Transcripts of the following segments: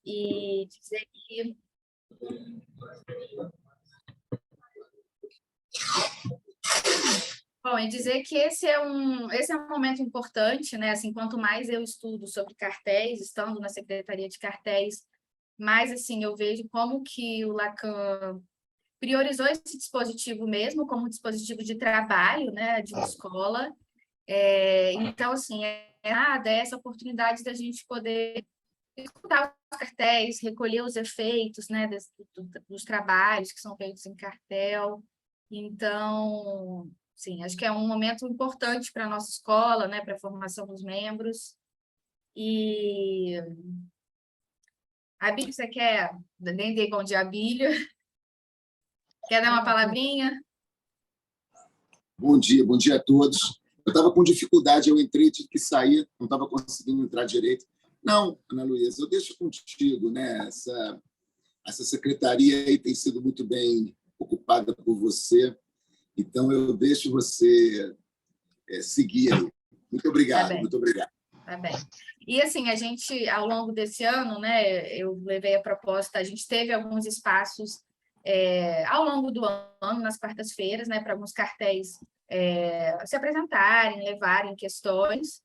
e dizer que esse é um momento importante, né? Assim, quanto mais eu estudo sobre cartéis, estando na Secretaria de Cartéis, mais assim eu vejo como que o Lacan priorizou esse dispositivo mesmo como um dispositivo de trabalho, né, de uma escola. Então, assim, essa oportunidade da gente poder escutar os cartéis, recolher os efeitos, né, dos trabalhos que são feitos em cartel. Então, sim, acho que é um momento importante para a nossa escola, né, para a formação dos membros. E Abílio, você quer? Nem dei bom dia, Abílio. Quer dar uma palavrinha? Bom dia a todos. Eu estava com dificuldade, eu entrei, tive que sair, não estava conseguindo entrar direito. Não, Ana Luísa, eu deixo contigo, né? Essa secretaria aí tem sido muito bem ocupada por você, então eu deixo você seguir aí. Muito obrigado, Tá bem. muito obrigado. Tá bem. E assim, a gente, ao longo desse ano, né, eu levei a proposta, a gente teve alguns espaços ao longo do ano, nas quartas-feiras, né, para alguns cartéis se apresentarem, levarem questões,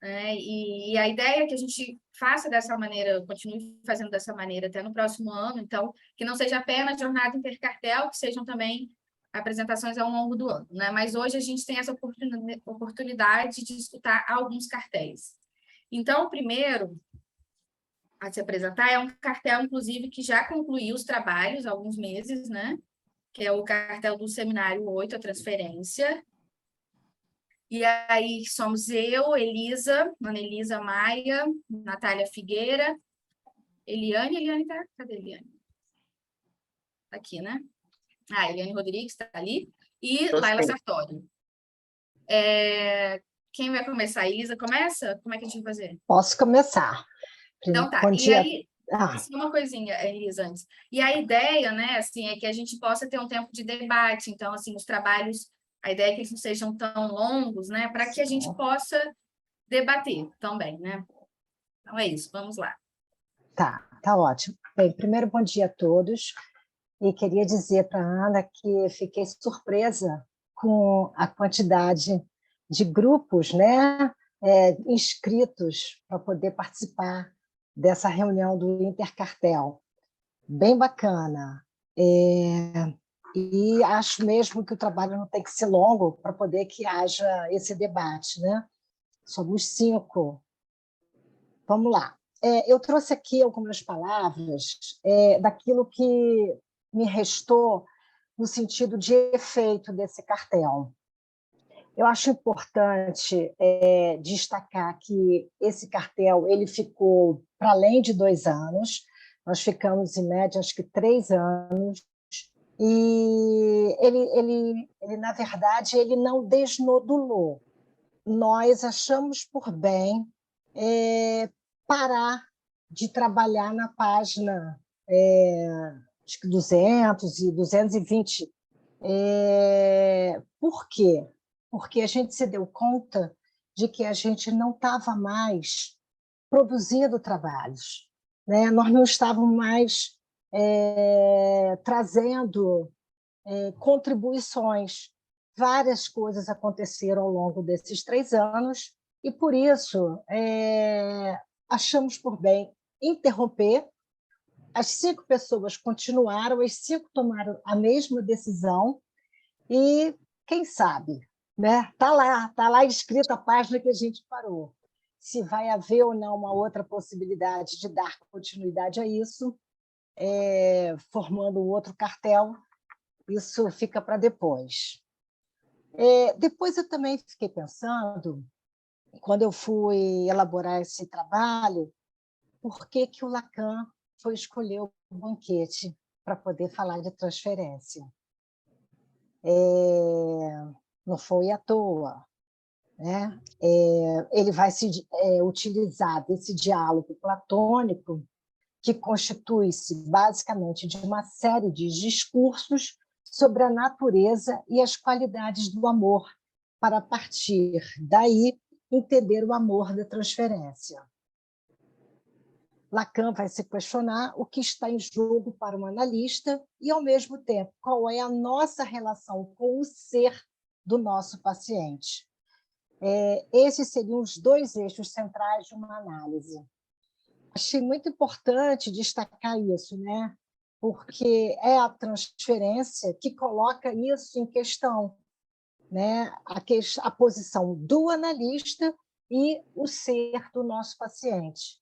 né, e a ideia é que a gente faça dessa maneira, continue fazendo dessa maneira até no próximo ano, então, que não seja apenas jornada intercartel, que sejam também apresentações ao longo do ano, né? Mas hoje a gente tem essa oportunidade de escutar alguns cartéis. Então, o primeiro a se apresentar é um cartel, inclusive, que já concluiu os trabalhos há alguns meses, né? Que é o cartel do Seminário 8, a transferência. E aí somos eu, Elisa, Ana Elisa Maia, Natália Figueira, Eliane tá? Cadê a Eliane? Tá aqui, né? Eliane Rodrigues está ali. E Laila Sartori. Quem vai começar? Elisa começa? Como é que a gente vai fazer? Posso começar. Então tá. E aí, só uma coisinha, Elisa, antes. E a ideia, né, assim, é que a gente possa ter um tempo de debate. Então, assim, os trabalhos, a ideia é que eles não sejam tão longos, né, para que a gente possa debater também, né? Então é isso, vamos lá. Tá ótimo. Bem, primeiro, bom dia a todos. E queria dizer para a Ana que fiquei surpresa com a quantidade de grupos, né, inscritos para poder participar dessa reunião do Intercartel. Bem bacana. E acho mesmo que o trabalho não tem que ser longo para poder que haja esse debate, né? Somos 5. Vamos lá. Eu trouxe aqui algumas palavras daquilo que me restou no sentido de efeito desse cartel. Eu acho importante destacar que esse cartel ele ficou para além de 2 anos, nós ficamos, em média, acho que 3 anos, e ele na verdade, ele não desnodulou. Nós achamos por bem parar de trabalhar na página acho que 200 e 220. Por quê? Porque a gente se deu conta de que a gente não estava mais produzindo trabalhos, né? Nós não estávamos mais trazendo contribuições. Várias coisas aconteceram ao longo desses 3 anos e, por isso, achamos por bem interromper. As 5 pessoas continuaram, as 5 tomaram a mesma decisão e, quem sabe, né? Tá lá escrita a página que a gente parou. Se vai haver ou não uma outra possibilidade de dar continuidade a isso, formando um outro cartel, isso fica para depois. Depois eu também fiquei pensando, quando eu fui elaborar esse trabalho, por que o Lacan foi escolher o banquete para poder falar de transferência. Não foi à toa, né? Ele vai se utilizar desse diálogo platônico, que constitui-se basicamente de uma série de discursos sobre a natureza e as qualidades do amor, para, a partir daí, entender o amor da transferência. Lacan vai se questionar o que está em jogo para um analista e, ao mesmo tempo, qual é a nossa relação com o ser do nosso paciente. Esses seriam os dois eixos centrais de uma análise. Achei muito importante destacar isso, né? Porque é a transferência que coloca isso em questão, né? A posição do analista e o ser do nosso paciente.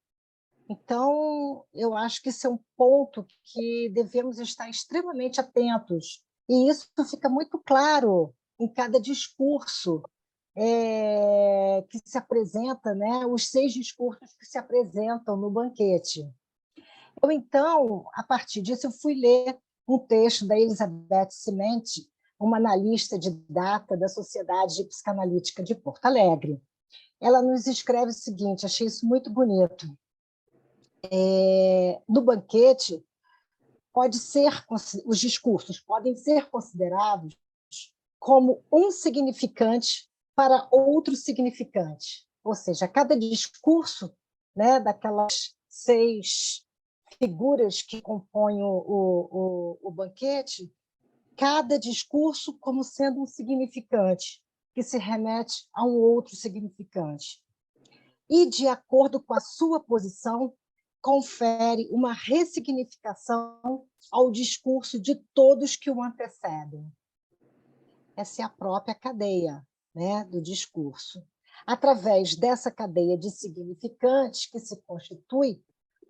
Então, eu acho que esse é um ponto que devemos estar extremamente atentos, e isso fica muito claro em cada discurso que se apresenta, né? Os 6 discursos que se apresentam no banquete. Então, a partir disso, eu fui ler um texto da Elizabeth Cimenti, uma analista de data da Sociedade Psicanalítica de Porto Alegre. Ela nos escreve o seguinte, achei isso muito bonito. No banquete, os discursos podem ser considerados como um significante para outro significante. Ou seja, cada discurso, né, daquelas 6 figuras que compõem o banquete, cada discurso como sendo um significante, que se remete a um outro significante. E, de acordo com a sua posição, confere uma ressignificação ao discurso de todos que o antecedem. Essa é a própria cadeia, né, do discurso. Através dessa cadeia de significantes que se constitui,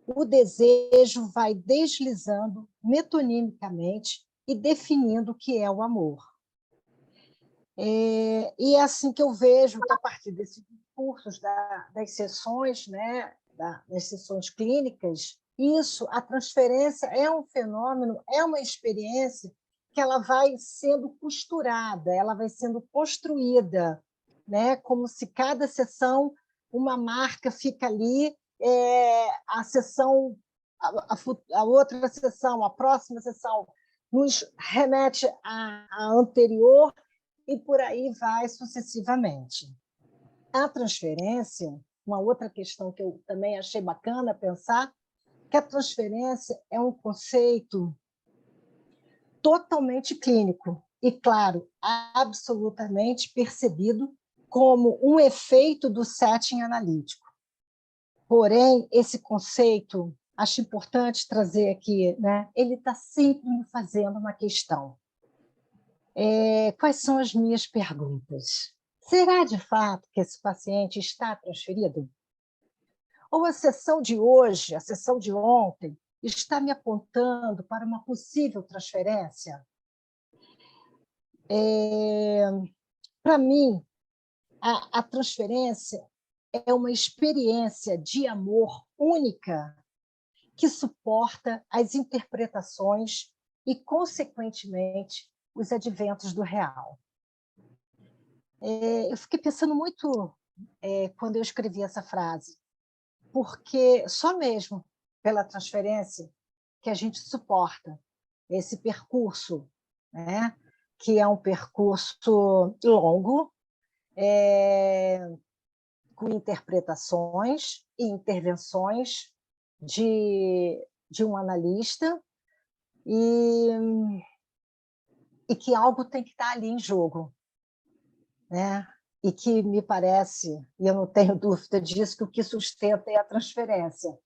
o desejo vai deslizando metonimicamente e definindo o que é o amor. E é assim que eu vejo que, a partir desses discursos das sessões, né, das sessões clínicas, a transferência é um fenômeno, é uma experiência que ela vai sendo costurada, ela vai sendo construída, né, como se cada sessão, uma marca fica ali, a sessão, a outra sessão, a próxima sessão nos remete à anterior, e por aí vai sucessivamente. A transferência, uma outra questão que eu também achei bacana pensar, que a transferência é um conceito totalmente clínico e, claro, absolutamente percebido como um efeito do setting analítico. Porém, esse conceito, acho importante trazer aqui, né? Ele está sempre me fazendo uma questão. Quais são as minhas perguntas? Será de fato que esse paciente está transferido? Ou a sessão de hoje, a sessão de ontem, está me apontando para uma possível transferência? Para mim, a transferência é uma experiência de amor única que suporta as interpretações e, consequentemente, os adventos do real. Eu fiquei pensando muito quando eu escrevi essa frase, porque só mesmo pela transferência que a gente suporta esse percurso, né? Que é um percurso longo, com interpretações e intervenções de um analista, e que algo tem que estar ali em jogo, né? E que me parece, e eu não tenho dúvida disso, que o que sustenta é a transferência.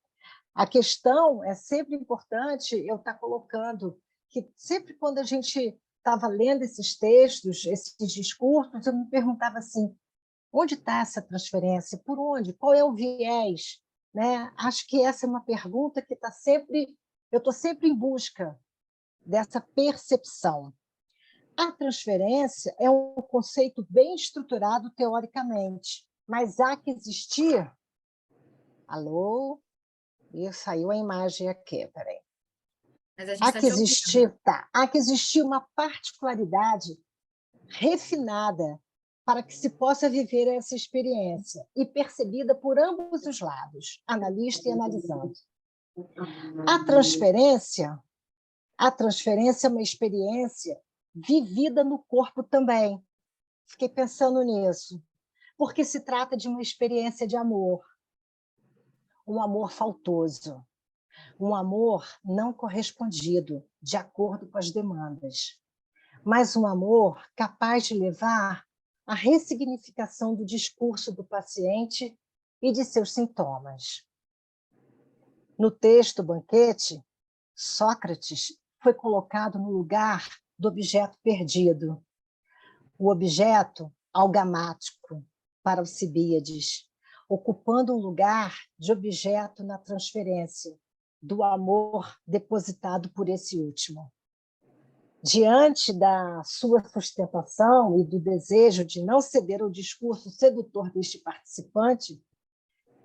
A questão é sempre importante eu estar colocando que sempre quando a gente estava lendo esses textos, esses discursos, eu me perguntava assim, onde está essa transferência? Por onde? Qual é o viés? Né? Acho que essa é uma pergunta que eu estou sempre em busca dessa percepção. A transferência é um conceito bem estruturado teoricamente, mas há que existir... Alô? E saiu a imagem aqui, peraí. Mas a gente está te ouvindo. Há que existir uma particularidade refinada para que se possa viver essa experiência e percebida por ambos os lados, analista e analisante. A transferência é uma experiência vivida no corpo também. Fiquei pensando nisso, porque se trata de uma experiência de amor. um amor faltoso, um amor não correspondido, de acordo com as demandas, mas um amor capaz de levar à ressignificação do discurso do paciente e de seus sintomas. No texto Banquete, Sócrates foi colocado no lugar do objeto perdido, o objeto algamático para Alcibíades, ocupando um lugar de objeto na transferência do amor depositado por esse último. Diante da sua sustentação e do desejo de não ceder ao discurso sedutor deste participante,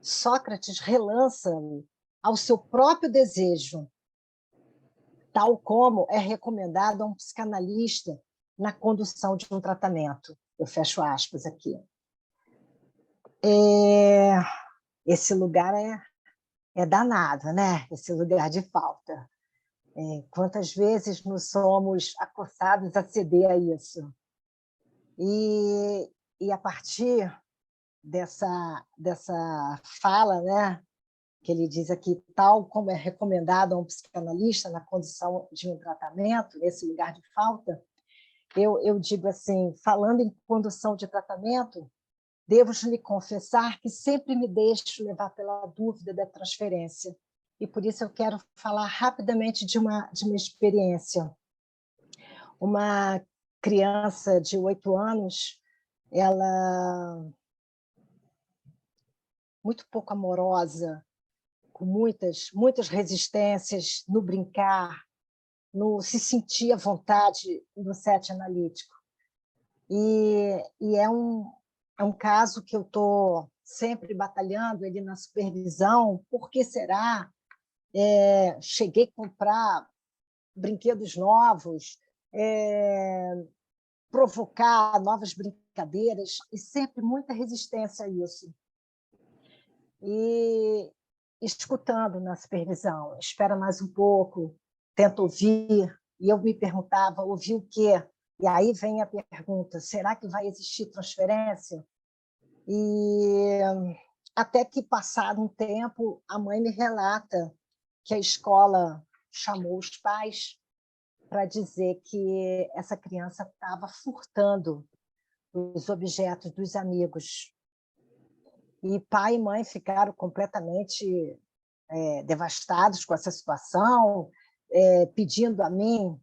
Sócrates relança-o ao seu próprio desejo, tal como é recomendado a um psicanalista na condução de um tratamento. Eu fecho aspas aqui. Esse lugar é danado, né? Esse lugar de falta. Quantas vezes nos somos acossados a ceder a isso? E a partir dessa fala, né, que ele diz aqui, tal como é recomendado a um psicanalista na condição de um tratamento, nesse lugar de falta, eu digo assim, falando em condução de tratamento, devo lhe confessar que sempre me deixo levar pela dúvida da transferência. E por isso eu quero falar rapidamente de uma experiência. Uma criança de 8 anos, ela muito pouco amorosa, com muitas resistências no brincar, no se sentir à vontade no set analítico. E é um caso que eu estou sempre batalhando ele na supervisão. Por que será? Cheguei a comprar brinquedos novos, provocar novas brincadeiras, e sempre muita resistência a isso. E escutando na supervisão, espera mais um pouco, tenta ouvir, e eu me perguntava, ouvir o quê? E aí vem a pergunta, será que vai existir transferência? E até que, passado um tempo, a mãe me relata que a escola chamou os pais para dizer que essa criança estava furtando os objetos dos amigos. E pai e mãe ficaram completamente devastados com essa situação, pedindo a mim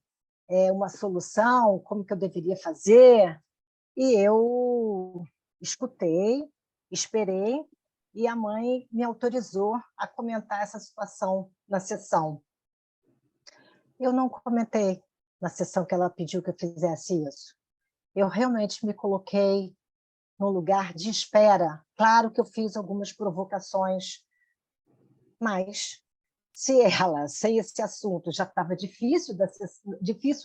uma solução, como que eu deveria fazer. E eu escutei, esperei, e a mãe me autorizou a comentar essa situação na sessão. Eu não comentei na sessão que ela pediu que eu fizesse isso. Eu realmente me coloquei num lugar de espera. Claro que eu fiz algumas provocações, mas se ela, sem esse assunto, já estava difícil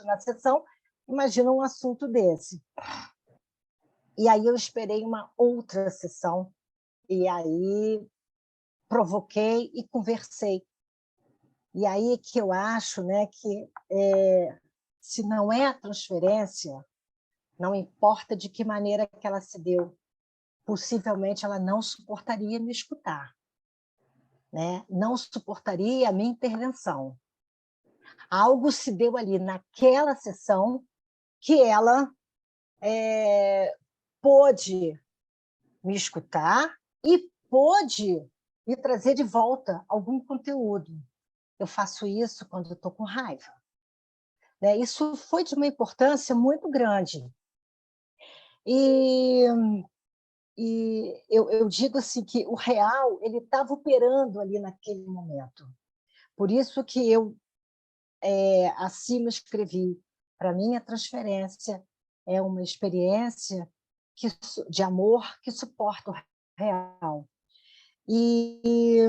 na sessão, imagina um assunto desse. E aí eu esperei uma outra sessão, e aí provoquei e conversei. E aí que eu acho, né, que se não é a transferência, não importa de que maneira que ela se deu, possivelmente ela não suportaria me escutar, né? Não suportaria a minha intervenção. Algo se deu ali naquela sessão que ela pôde me escutar e pôde me trazer de volta algum conteúdo. Eu faço isso quando eu estou com raiva, né? Isso foi de uma importância muito grande. E eu digo assim que o real ele estava operando ali naquele momento. Por isso que eu acima escrevi, para mim a transferência é uma experiência de amor que suporta o real. E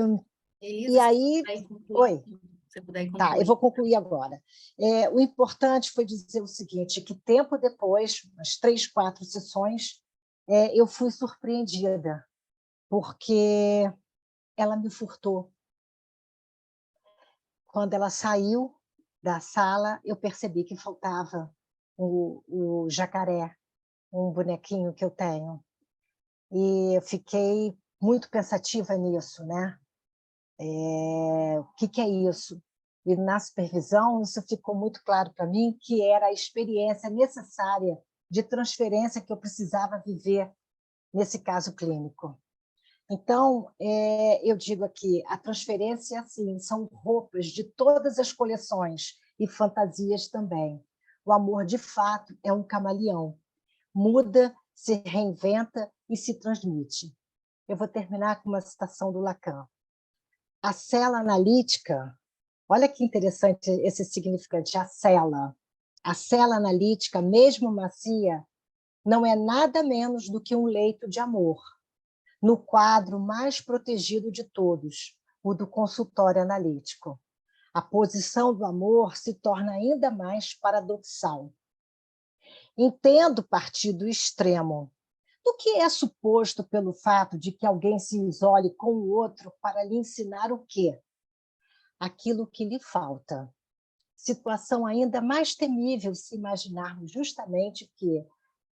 Elisa, aí... Oi. se puder concluir. Tá, eu vou concluir agora. O importante foi dizer o seguinte, que tempo depois, umas 3, 4 sessões, eu fui surpreendida, porque ela me furtou. Quando ela saiu da sala, eu percebi que faltava o jacaré, um bonequinho que eu tenho. E eu fiquei muito pensativa nisso, né? O que é isso? E na supervisão, isso ficou muito claro para mim, que era a experiência necessária de transferência que eu precisava viver nesse caso clínico. Então, eu digo aqui, a transferência, assim, são roupas de todas as coleções e fantasias também. O amor, de fato, é um camaleão. Muda, se reinventa e se transmite. Eu vou terminar com uma citação do Lacan. A cela analítica, olha que interessante esse significante, a cela. A cela analítica, mesmo macia, não é nada menos do que um leito de amor, no quadro mais protegido de todos, o do consultório analítico. A posição do amor se torna ainda mais paradoxal. Entendo partir do extremo, do que é suposto pelo fato de que alguém se isole com o outro para lhe ensinar o quê? Aquilo que lhe falta. Situação ainda mais temível se imaginarmos justamente que,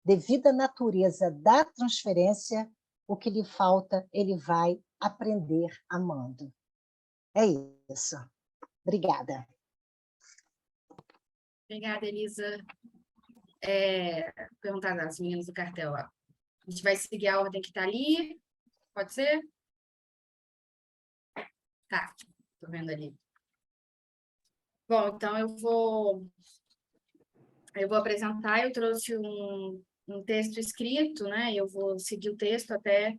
devido à natureza da transferência, o que lhe falta ele vai aprender amando. É isso. Obrigada. Obrigada, Elisa. Perguntar das meninas do cartel. A gente vai seguir a ordem que está ali. Pode ser? Tá, estou vendo ali. Bom, então eu vou apresentar. Eu trouxe um texto escrito, né? Eu vou seguir o texto até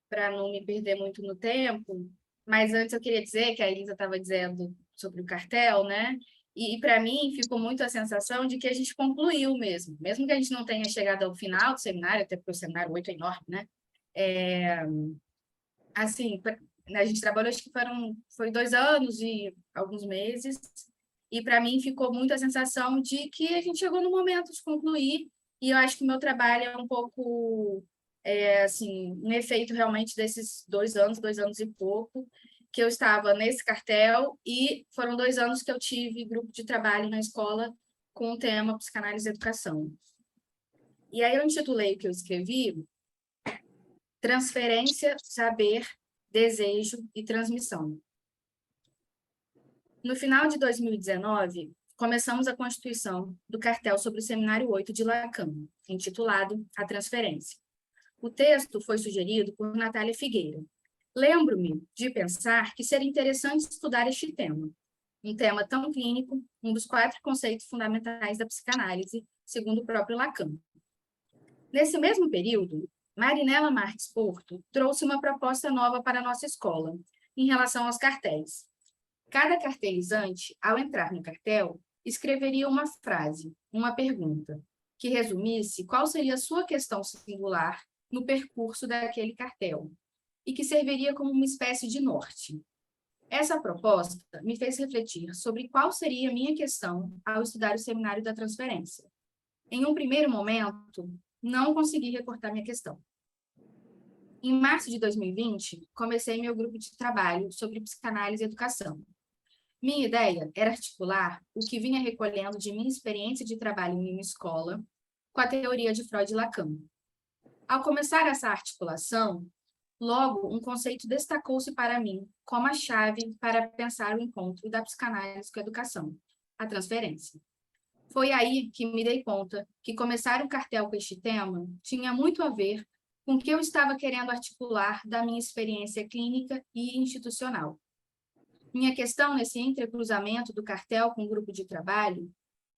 para não me perder muito no tempo. Mas antes eu queria dizer que a Elisa estava dizendo sobre o cartel, né? E para mim ficou muito a sensação de que a gente concluiu mesmo que a gente não tenha chegado ao final do seminário, até porque o seminário 8 é enorme, né? Assim, a gente trabalhou, acho que foi 2 anos e alguns meses, e para mim ficou muito a sensação de que a gente chegou no momento de concluir, e eu acho que o meu trabalho é um pouco, assim, um efeito realmente desses 2 anos e pouco, que eu estava nesse cartel, e foram 2 anos que eu tive grupo de trabalho na escola com o tema Psicanálise e Educação. E aí eu intitulei o que eu escrevi Transferência, Saber, Desejo e Transmissão. No final de 2019, começamos a constituição do cartel sobre o Seminário 8 de Lacan, intitulado A Transferência. O texto foi sugerido por Natália Figueira. Lembro-me de pensar que seria interessante estudar este tema, um tema tão clínico, um dos 4 conceitos fundamentais da psicanálise, segundo o próprio Lacan. Nesse mesmo período, Marinela Marques Porto trouxe uma proposta nova para a nossa escola, em relação aos cartéis. Cada cartelizante, ao entrar no cartel, escreveria uma frase, uma pergunta, que resumisse qual seria a sua questão singular no percurso daquele cartel, e que serviria como uma espécie de norte. Essa proposta me fez refletir sobre qual seria a minha questão ao estudar o Seminário da Transferência. Em um primeiro momento, não consegui recortar minha questão. Em março de 2020, comecei meu grupo de trabalho sobre psicanálise e educação. Minha ideia era articular o que vinha recolhendo de minha experiência de trabalho em uma escola com a teoria de Freud e Lacan. Ao começar essa articulação, logo um conceito destacou-se para mim como a chave para pensar o encontro da psicanálise com a educação, a transferência. Foi aí que me dei conta que começar um cartel com este tema tinha muito a ver com o que eu estava querendo articular da minha experiência clínica e institucional. Minha questão nesse entrecruzamento do cartel com o grupo de trabalho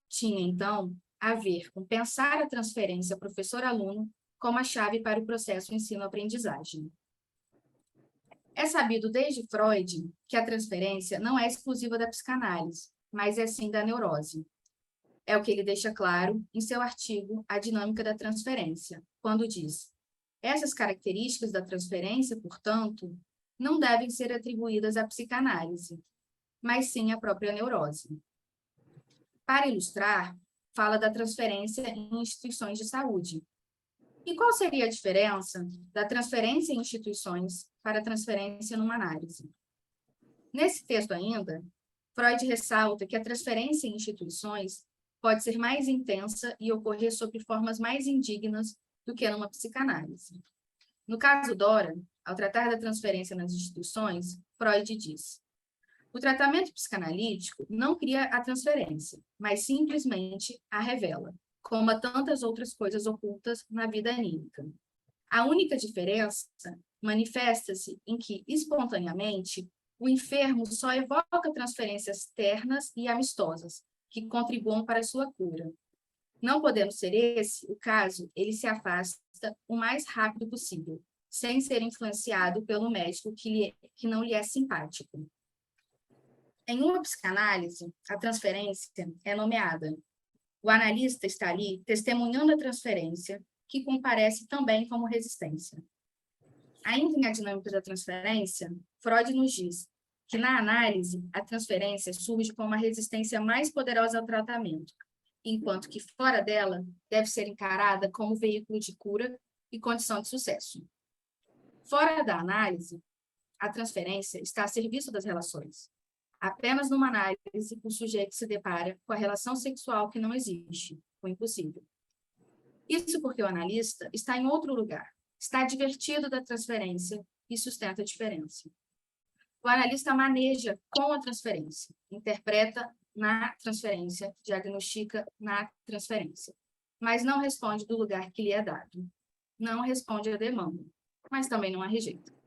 tinha, então, a ver com pensar a transferência professor-aluno como a chave para o processo ensino-aprendizagem. É sabido desde Freud que a transferência não é exclusiva da psicanálise, mas é sim da neurose. É o que ele deixa claro em seu artigo A Dinâmica da Transferência, quando diz: essas características da transferência, portanto, não devem ser atribuídas à psicanálise, mas sim à própria neurose. Para ilustrar, fala da transferência em instituições de saúde. E qual seria a diferença da transferência em instituições para a transferência numa análise? Nesse texto ainda, Freud ressalta que a transferência em instituições pode ser mais intensa e ocorrer sob formas mais indignas do que numa psicanálise. No caso Dora, ao tratar da transferência nas instituições, Freud diz: o tratamento psicanalítico não cria a transferência, mas simplesmente a revela, como a tantas outras coisas ocultas na vida anímica. A única diferença manifesta-se em que, espontaneamente, o enfermo só evoca transferências ternas e amistosas, que contribuam para a sua cura. Não podendo ser esse o caso, ele se afasta o mais rápido possível, sem ser influenciado pelo médico que não lhe é simpático. Em uma psicanálise, a transferência é nomeada. O analista está ali testemunhando a transferência, que comparece também como resistência. Ainda na dinâmica da transferência, Freud nos diz que, na análise, a transferência surge como a resistência mais poderosa ao tratamento, enquanto que, fora dela, deve ser encarada como veículo de cura e condição de sucesso. Fora da análise, a transferência está a serviço das relações. Apenas numa análise, o sujeito se depara com a relação sexual que não existe, o impossível. Isso porque o analista está em outro lugar, está divertido da transferência e sustenta a diferença. O analista maneja com a transferência, interpreta na transferência, diagnostica na transferência, mas não responde do lugar que lhe é dado. Não responde à demanda, mas também não a rejeita.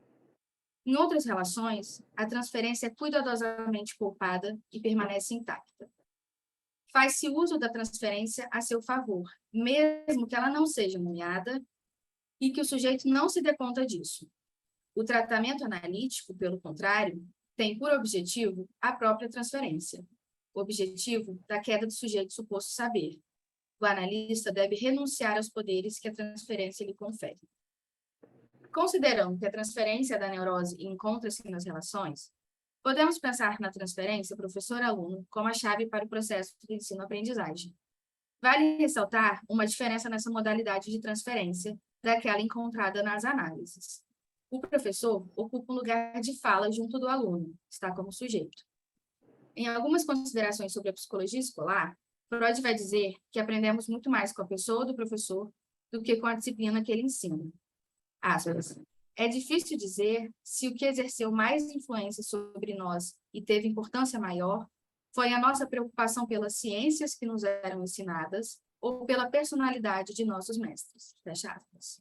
Em outras relações, a transferência é cuidadosamente poupada e permanece intacta. Faz-se uso da transferência a seu favor, mesmo que ela não seja nomeada e que o sujeito não se dê conta disso. O tratamento analítico, pelo contrário, tem por objetivo a própria transferência, o objetivo da queda do sujeito suposto saber. O analista deve renunciar aos poderes que a transferência lhe confere. Considerando que a transferência da neurose encontra-se nas relações, podemos pensar na transferência professor-aluno como a chave para o processo de ensino-aprendizagem. Vale ressaltar uma diferença nessa modalidade de transferência daquela encontrada nas análises. O professor ocupa um lugar de fala junto do aluno, está como sujeito. Em algumas considerações sobre a psicologia escolar, Freud vai dizer que aprendemos muito mais com a pessoa do professor do que com a disciplina que ele ensina. Aspas. É difícil dizer se o que exerceu mais influência sobre nós e teve importância maior foi a nossa preocupação pelas ciências que nos eram ensinadas ou pela personalidade de nossos mestres. Fecha aspas.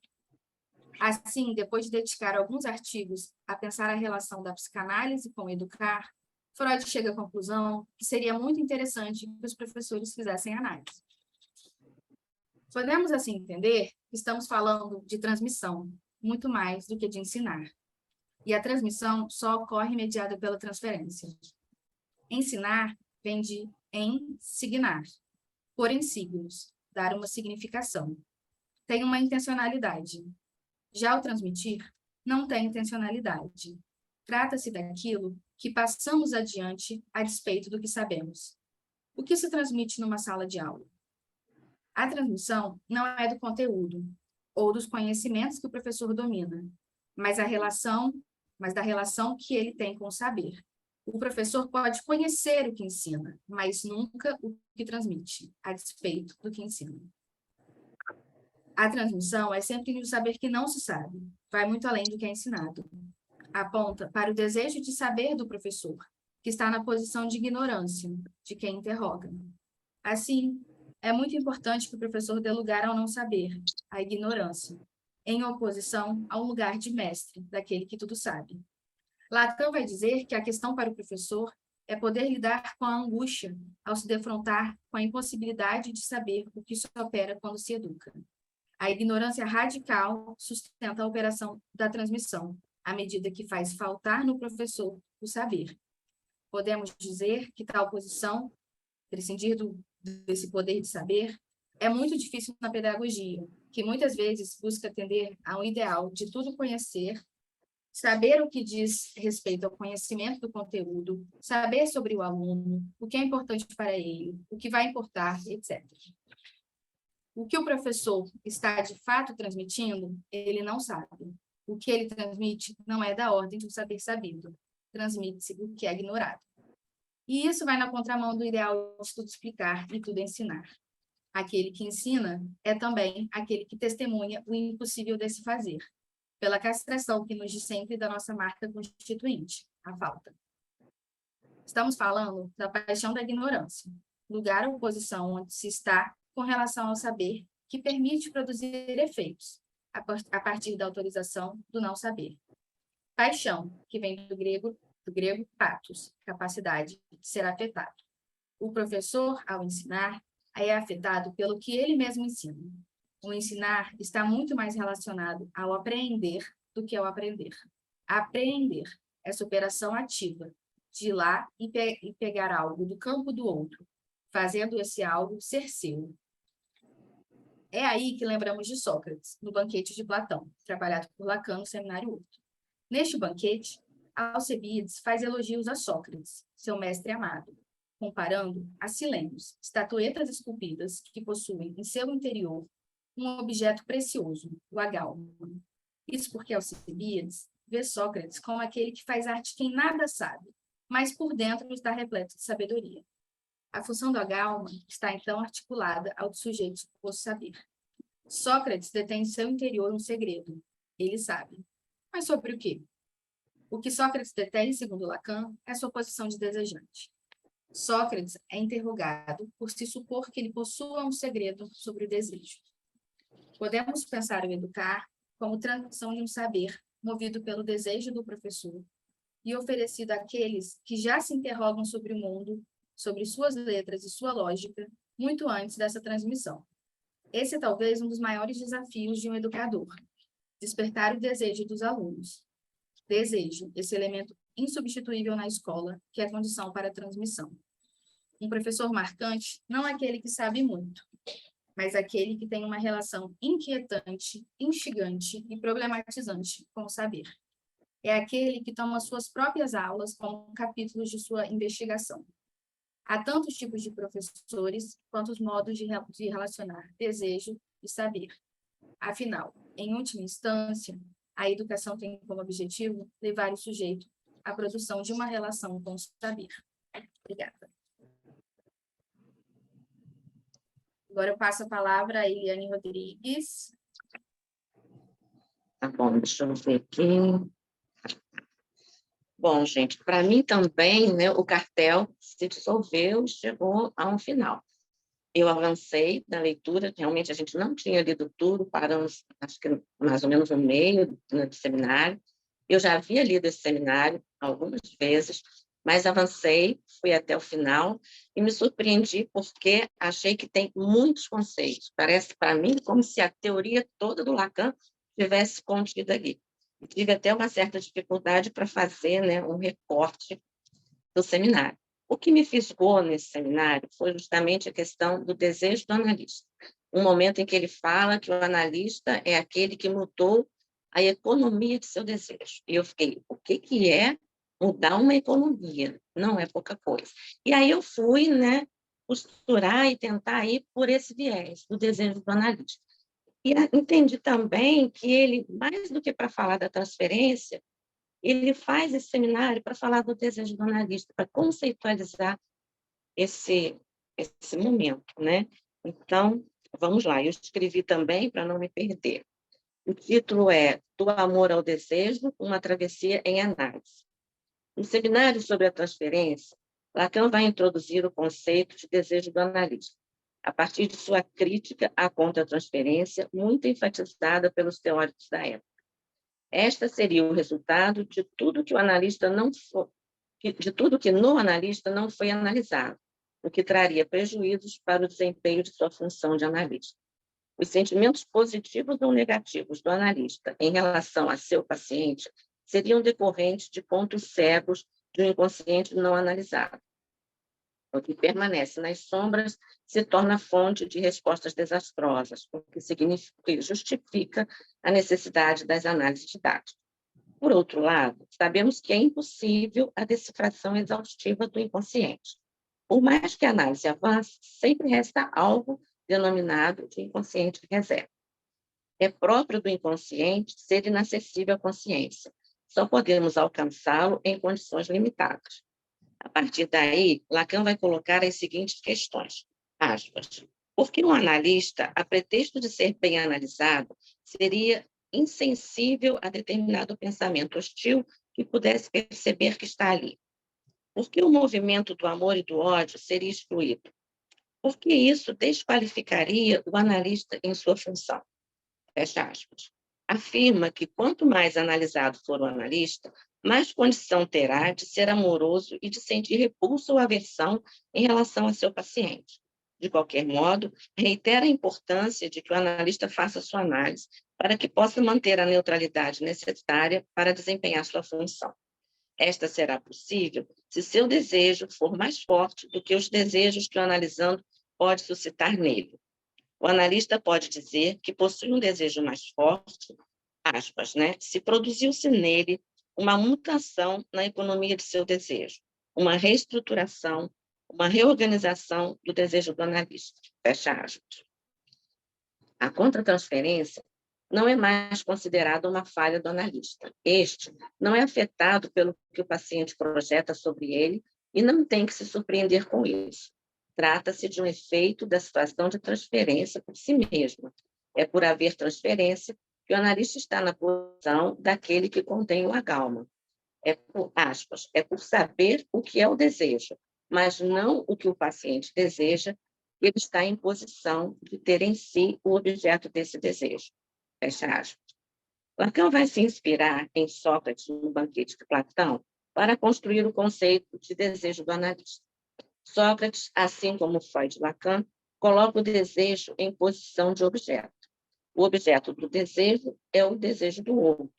Assim, depois de dedicar alguns artigos a pensar a relação da psicanálise com o educar, Freud chega à conclusão que seria muito interessante que os professores fizessem análise. Podemos, assim, entender que estamos falando de transmissão, muito mais do que de ensinar. E a transmissão só ocorre mediada pela transferência. Ensinar vem de ensignar, pôr em signos, dar uma significação. Tem uma intencionalidade. Já o transmitir não tem intencionalidade. Trata-se daquilo que passamos adiante a despeito do que sabemos. O que se transmite numa sala de aula? A transmissão não é do conteúdo ou dos conhecimentos que o professor domina, mas da relação que ele tem com o saber. O professor pode conhecer o que ensina, mas nunca o que transmite, a despeito do que ensina. A transmissão é sempre o saber que não se sabe, vai muito além do que é ensinado. Aponta para o desejo de saber do professor, que está na posição de ignorância, de quem interroga. Assim, é muito importante que o professor dê lugar ao não saber, à ignorância, em oposição ao lugar de mestre, daquele que tudo sabe. Lacan vai dizer que a questão para o professor é poder lidar com a angústia ao se defrontar com a impossibilidade de saber o que se opera quando se educa. A ignorância radical sustenta a operação da transmissão, à medida que faz faltar no professor o saber. Podemos dizer que tal posição, prescindir desse poder de saber, é muito difícil na pedagogia, que muitas vezes busca atender a um ideal de tudo conhecer, saber o que diz respeito ao conhecimento do conteúdo, saber sobre o aluno, o que é importante para ele, o que vai importar, etc. O que o professor está de fato transmitindo, ele não sabe. O que ele transmite não é da ordem do saber sabido. Transmite-se o que é ignorado. E isso vai na contramão do ideal de tudo explicar e tudo ensinar. Aquele que ensina é também aquele que testemunha o impossível de se fazer, pela castração que nos diz sempre da nossa marca constituinte, a falta. Estamos falando da paixão da ignorância, lugar ou posição onde se está com relação ao saber, que permite produzir efeitos, a partir da autorização do não saber. Paixão, que vem do grego pathos, capacidade de ser afetado. O professor, ao ensinar, é afetado pelo que ele mesmo ensina. O ensinar está muito mais relacionado ao apreender do que ao aprender. Apreender é superação ativa, de ir lá e pegar algo do campo do outro, fazendo esse algo ser seu. É aí que lembramos de Sócrates, no banquete de Platão, trabalhado por Lacan no Seminário 8. Neste banquete, Alcebiades faz elogios a Sócrates, seu mestre amado, comparando a Silênios, estatuetas esculpidas que possuem em seu interior um objeto precioso, o agálma. Isso porque Alcebiades vê Sócrates como aquele que faz arte quem nada sabe, mas por dentro está repleto de sabedoria. A função do agálma está, então, articulada ao do sujeito suposto saber. Sócrates detém em seu interior um segredo. Ele sabe. Mas sobre o quê? O que Sócrates detém, segundo Lacan, é sua posição de desejante. Sócrates é interrogado por se supor que ele possua um segredo sobre o desejo. Podemos pensar o educar como transmissão de um saber movido pelo desejo do professor e oferecido àqueles que já se interrogam sobre o mundo, sobre suas letras e sua lógica, muito antes dessa transmissão. Esse é talvez um dos maiores desafios de um educador, despertar o desejo dos alunos. Desejo, esse elemento insubstituível na escola, que é condição para a transmissão. Um professor marcante não é aquele que sabe muito, mas aquele que tem uma relação inquietante, instigante e problematizante com o saber. É aquele que toma suas próprias aulas como capítulos de sua investigação. Há tantos tipos de professores quanto os modos de relacionar desejo e saber. Afinal, em última instância, a educação tem como objetivo levar o sujeito à produção de uma relação com o saber. Obrigada. Agora eu passo a palavra a Eliane Rodrigues. Tá bom, deixa eu ver aqui. Bom, gente, para mim também, né, o cartel se dissolveu, chegou a um final. Eu avancei na leitura, realmente a gente não tinha lido tudo, paramos, acho que mais ou menos no meio do seminário. Eu já havia lido esse seminário algumas vezes, mas avancei, fui até o final e me surpreendi porque achei que tem muitos conceitos. Parece para mim como se a teoria toda do Lacan tivesse contido ali. Tive até uma certa dificuldade para fazer, né, um recorte do seminário. O que me fisgou nesse seminário foi justamente a questão do desejo do analista. Um momento em que ele fala que o analista é aquele que mudou a economia de seu desejo. E eu fiquei, o que é mudar uma economia? Não é pouca coisa. E aí eu fui, né, costurar e tentar ir por esse viés do desejo do analista. E entendi também que ele, mais do que para falar da transferência, ele faz esse seminário para falar do desejo do analista, para conceitualizar esse momento, né? Então, vamos lá. Eu escrevi também, para não me perder. O título é Do Amor ao Desejo, uma travessia em análise. No seminário sobre a transferência, Lacan vai introduzir o conceito de desejo do analista, a partir de sua crítica à contra-transferência, muito enfatizada pelos teóricos da época. Esta seria o resultado de tudo que no analista não foi analisado, o que traria prejuízos para o desempenho de sua função de analista. Os sentimentos positivos ou negativos do analista em relação a seu paciente seriam decorrentes de pontos cegos de um inconsciente não analisado. O que permanece nas sombras se torna fonte de respostas desastrosas, o que justifica a necessidade das análises didáticas. Por outro lado, sabemos que é impossível a decifração exaustiva do inconsciente. Por mais que a análise avance, sempre resta algo denominado de inconsciente reserva. É próprio do inconsciente ser inacessível à consciência. Só podemos alcançá-lo em condições limitadas. A partir daí, Lacan vai colocar as seguintes questões, aspas, porque um analista, a pretexto de ser bem analisado, seria insensível a determinado pensamento hostil que pudesse perceber que está ali. Por que o movimento do amor e do ódio seria excluído? Porque isso desqualificaria o analista em sua função. Fecha aspas. Afirma que quanto mais analisado for o analista, mais condição terá de ser amoroso e de sentir repulsa ou aversão em relação a seu paciente. De qualquer modo, reitera a importância de que o analista faça sua análise para que possa manter a neutralidade necessária para desempenhar sua função. Esta será possível se seu desejo for mais forte do que os desejos que o analisando pode suscitar nele. O analista pode dizer que possui um desejo mais forte, aspas, né, se produziu-se nele uma mutação na economia de seu desejo, uma reestruturação, uma reorganização do desejo do analista, fecha aspas. A contratransferência não é mais considerada uma falha do analista. Este não é afetado pelo que o paciente projeta sobre ele e não tem que se surpreender com isso. Trata-se de um efeito da situação de transferência por si mesma. É por haver transferência que o analista está na posição daquele que contém o agalma. É por, aspas, é por saber o que é o desejo, mas não o que o paciente deseja, que ele está em posição de ter em si o objeto desse desejo. Fecha aspas. Lacan vai se inspirar em Sócrates no banquete de Platão para construir o conceito de desejo do analista. Sócrates, assim como Freud e Lacan, coloca o desejo em posição de objeto. O objeto do desejo é o desejo do outro.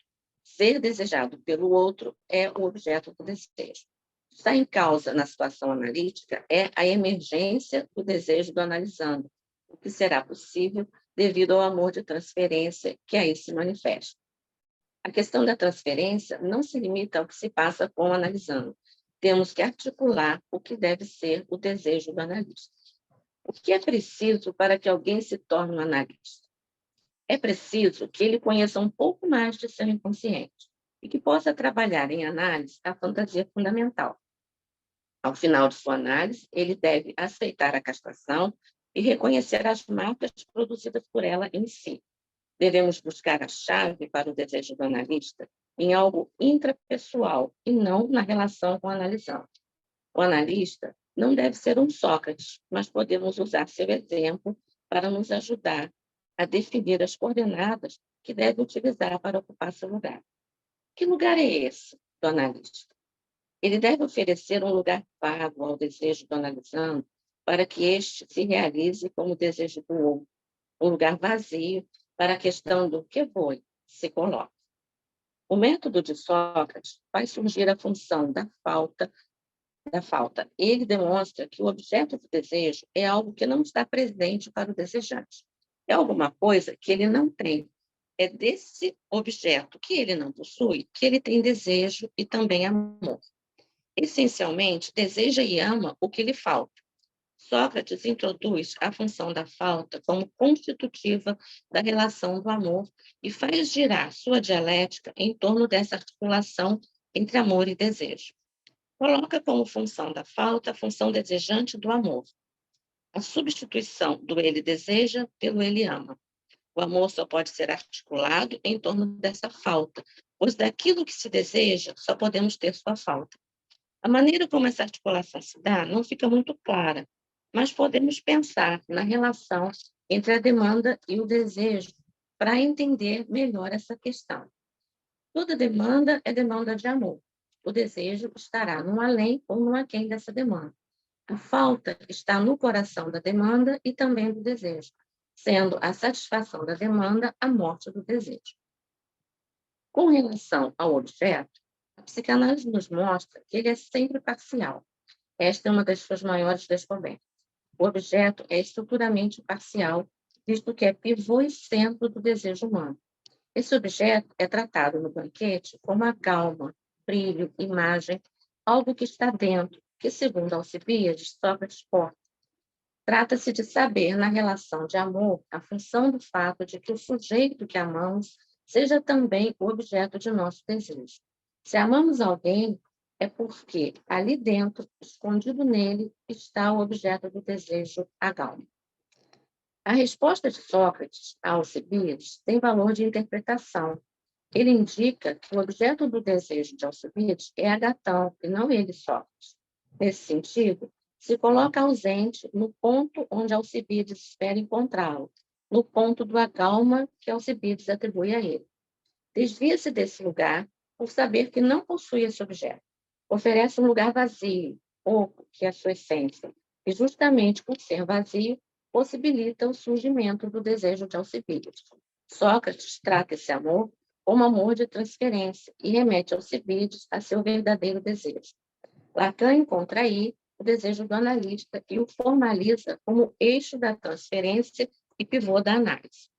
Ser desejado pelo outro é o objeto do desejo. Está em causa na situação analítica é a emergência do desejo do analisando, o que será possível devido ao amor de transferência que aí se manifesta. A questão da transferência não se limita ao que se passa com o analisando. Temos que articular o que deve ser o desejo do analista. O que é preciso para que alguém se torne um analista? É preciso que ele conheça um pouco mais de seu inconsciente e que possa trabalhar em análise a fantasia fundamental. Ao final de sua análise, ele deve aceitar a castração e reconhecer as marcas produzidas por ela em si. Devemos buscar a chave para o desejo do analista em algo intrapessoal e não na relação com o analisante. O analista não deve ser um Sócrates, mas podemos usar seu exemplo para nos ajudar a definir as coordenadas que deve utilizar para ocupar seu lugar. Que lugar é esse do analista? Ele deve oferecer um lugar vago ao desejo do analisando para que este se realize como desejo do outro, um lugar vazio para a questão do que foi se coloca. O método de Sócrates faz surgir a função da falta. Ele demonstra que o objeto do desejo é algo que não está presente para o desejante. É alguma coisa que ele não tem. É desse objeto que ele não possui que ele tem desejo e também amor. Essencialmente, deseja e ama o que lhe falta. Sócrates introduz a função da falta como constitutiva da relação do amor e faz girar sua dialética em torno dessa articulação entre amor e desejo. Coloca como função da falta a função desejante do amor, a substituição do ele deseja pelo ele ama. O amor só pode ser articulado em torno dessa falta, pois daquilo que se deseja só podemos ter sua falta. A maneira como essa articulação se dá não fica muito clara, mas podemos pensar na relação entre a demanda e o desejo para entender melhor essa questão. Toda demanda é demanda de amor. O desejo estará no além ou no aquém dessa demanda. A falta está no coração da demanda e também do desejo, sendo a satisfação da demanda a morte do desejo. Com relação ao objeto, a psicanálise nos mostra que ele é sempre parcial. Esta é uma das suas maiores descobertas. O objeto é estruturalmente parcial, visto que é pivô e centro do desejo humano. Esse objeto é tratado no banquete como a calma, brilho, imagem, algo que está dentro, que, segundo Alcibiades, Sócrates porta. Trata-se de saber, na relação de amor, a função do fato de que o sujeito que amamos seja também o objeto de nosso desejo. Se amamos alguém, é porque ali dentro, escondido nele, está o objeto do desejo agalma. A resposta de Sócrates a Alcibiades tem valor de interpretação, Ele indica que o objeto do desejo de Alcibiades é Agatão, e não ele, Sócrates. Nesse sentido, se coloca ausente no ponto onde Alcibiades espera encontrá-lo, no ponto do acalma que Alcibiades atribui a ele. Desvia-se desse lugar por saber que não possui esse objeto. Oferece um lugar vazio, oco, que é a sua essência, e justamente por ser vazio, possibilita o surgimento do desejo de Alcibiades. Sócrates trata esse amor como amor de transferência e remete Alcibiades a seu verdadeiro desejo. Lacan encontra aí o desejo do analista e o formaliza como eixo da transferência e pivô da análise.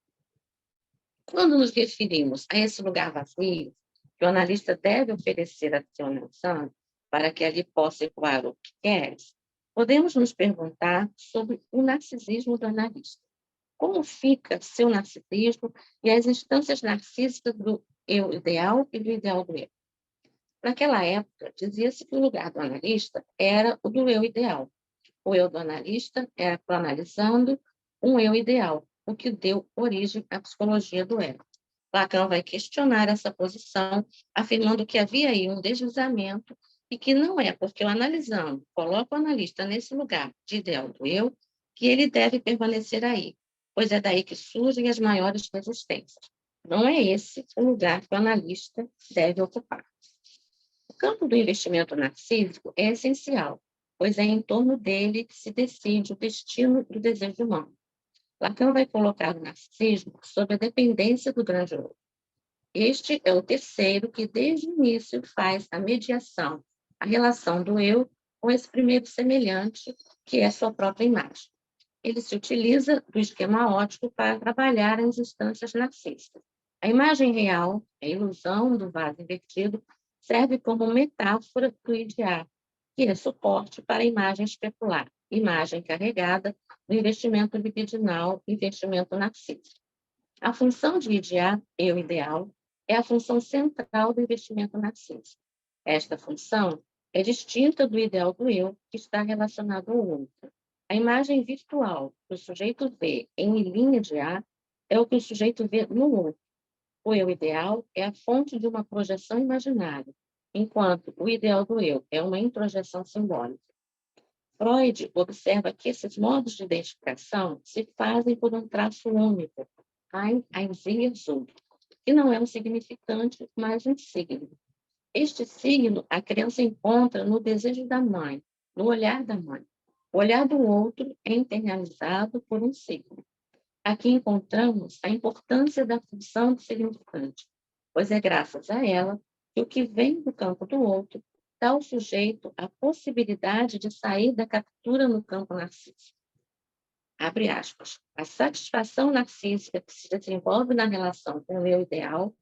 Quando nos referimos a esse lugar vazio, que o analista deve oferecer a seu analisando, para que ali possa ecoar o que queres, podemos nos perguntar sobre o narcisismo do analista. Como fica seu narcisismo e as instâncias narcísicas do eu ideal e do ideal do eu? Naquela época, dizia-se que o lugar do analista era o do eu ideal. O eu do analista era proanalisando um eu ideal, o que deu origem à psicologia do ego. Lacan vai questionar essa posição, afirmando que havia aí um deslizamento e que não é porque o analisando coloca o analista nesse lugar de ideal do eu que ele deve permanecer aí, pois é daí que surgem as maiores resistências. Não é esse o lugar que o analista deve ocupar. O campo do investimento narcísico é essencial, pois é em torno dele que se decide o destino do desejo humano. Lacan vai colocar o narcisismo sob a dependência do grande eu. Este é o terceiro que, desde o início, faz a mediação, a relação do eu com esse primeiro semelhante, que é sua própria imagem. Ele se utiliza do esquema óptico para trabalhar as instâncias narcisistas. A imagem real, a ilusão do vaso invertido, serve como metáfora do ideal, que é suporte para a imagem especular, imagem carregada do investimento libidinal, investimento narcísico. A função de idear, eu ideal, é a função central do investimento narcísico. Esta função é distinta do ideal do eu, que está relacionado ao outro. A imagem virtual que o sujeito vê em linha de A é o que o sujeito vê no outro. O eu ideal é a fonte de uma projeção imaginária, enquanto o ideal do eu é uma introjeção simbólica. Freud observa que esses modos de identificação se fazem por um traço único, Ein-Einziger-Sinn, que não é um significante, mas um signo. Este signo a criança encontra no desejo da mãe, no olhar da mãe. O olhar do outro é internalizado por um signo. Aqui encontramos a importância da função do significante, pois é graças a ela que o que vem do campo do outro dá ao sujeito a possibilidade de sair da captura no campo narcísico. Abre aspas. A satisfação narcísica que se desenvolve na relação com o eu ideal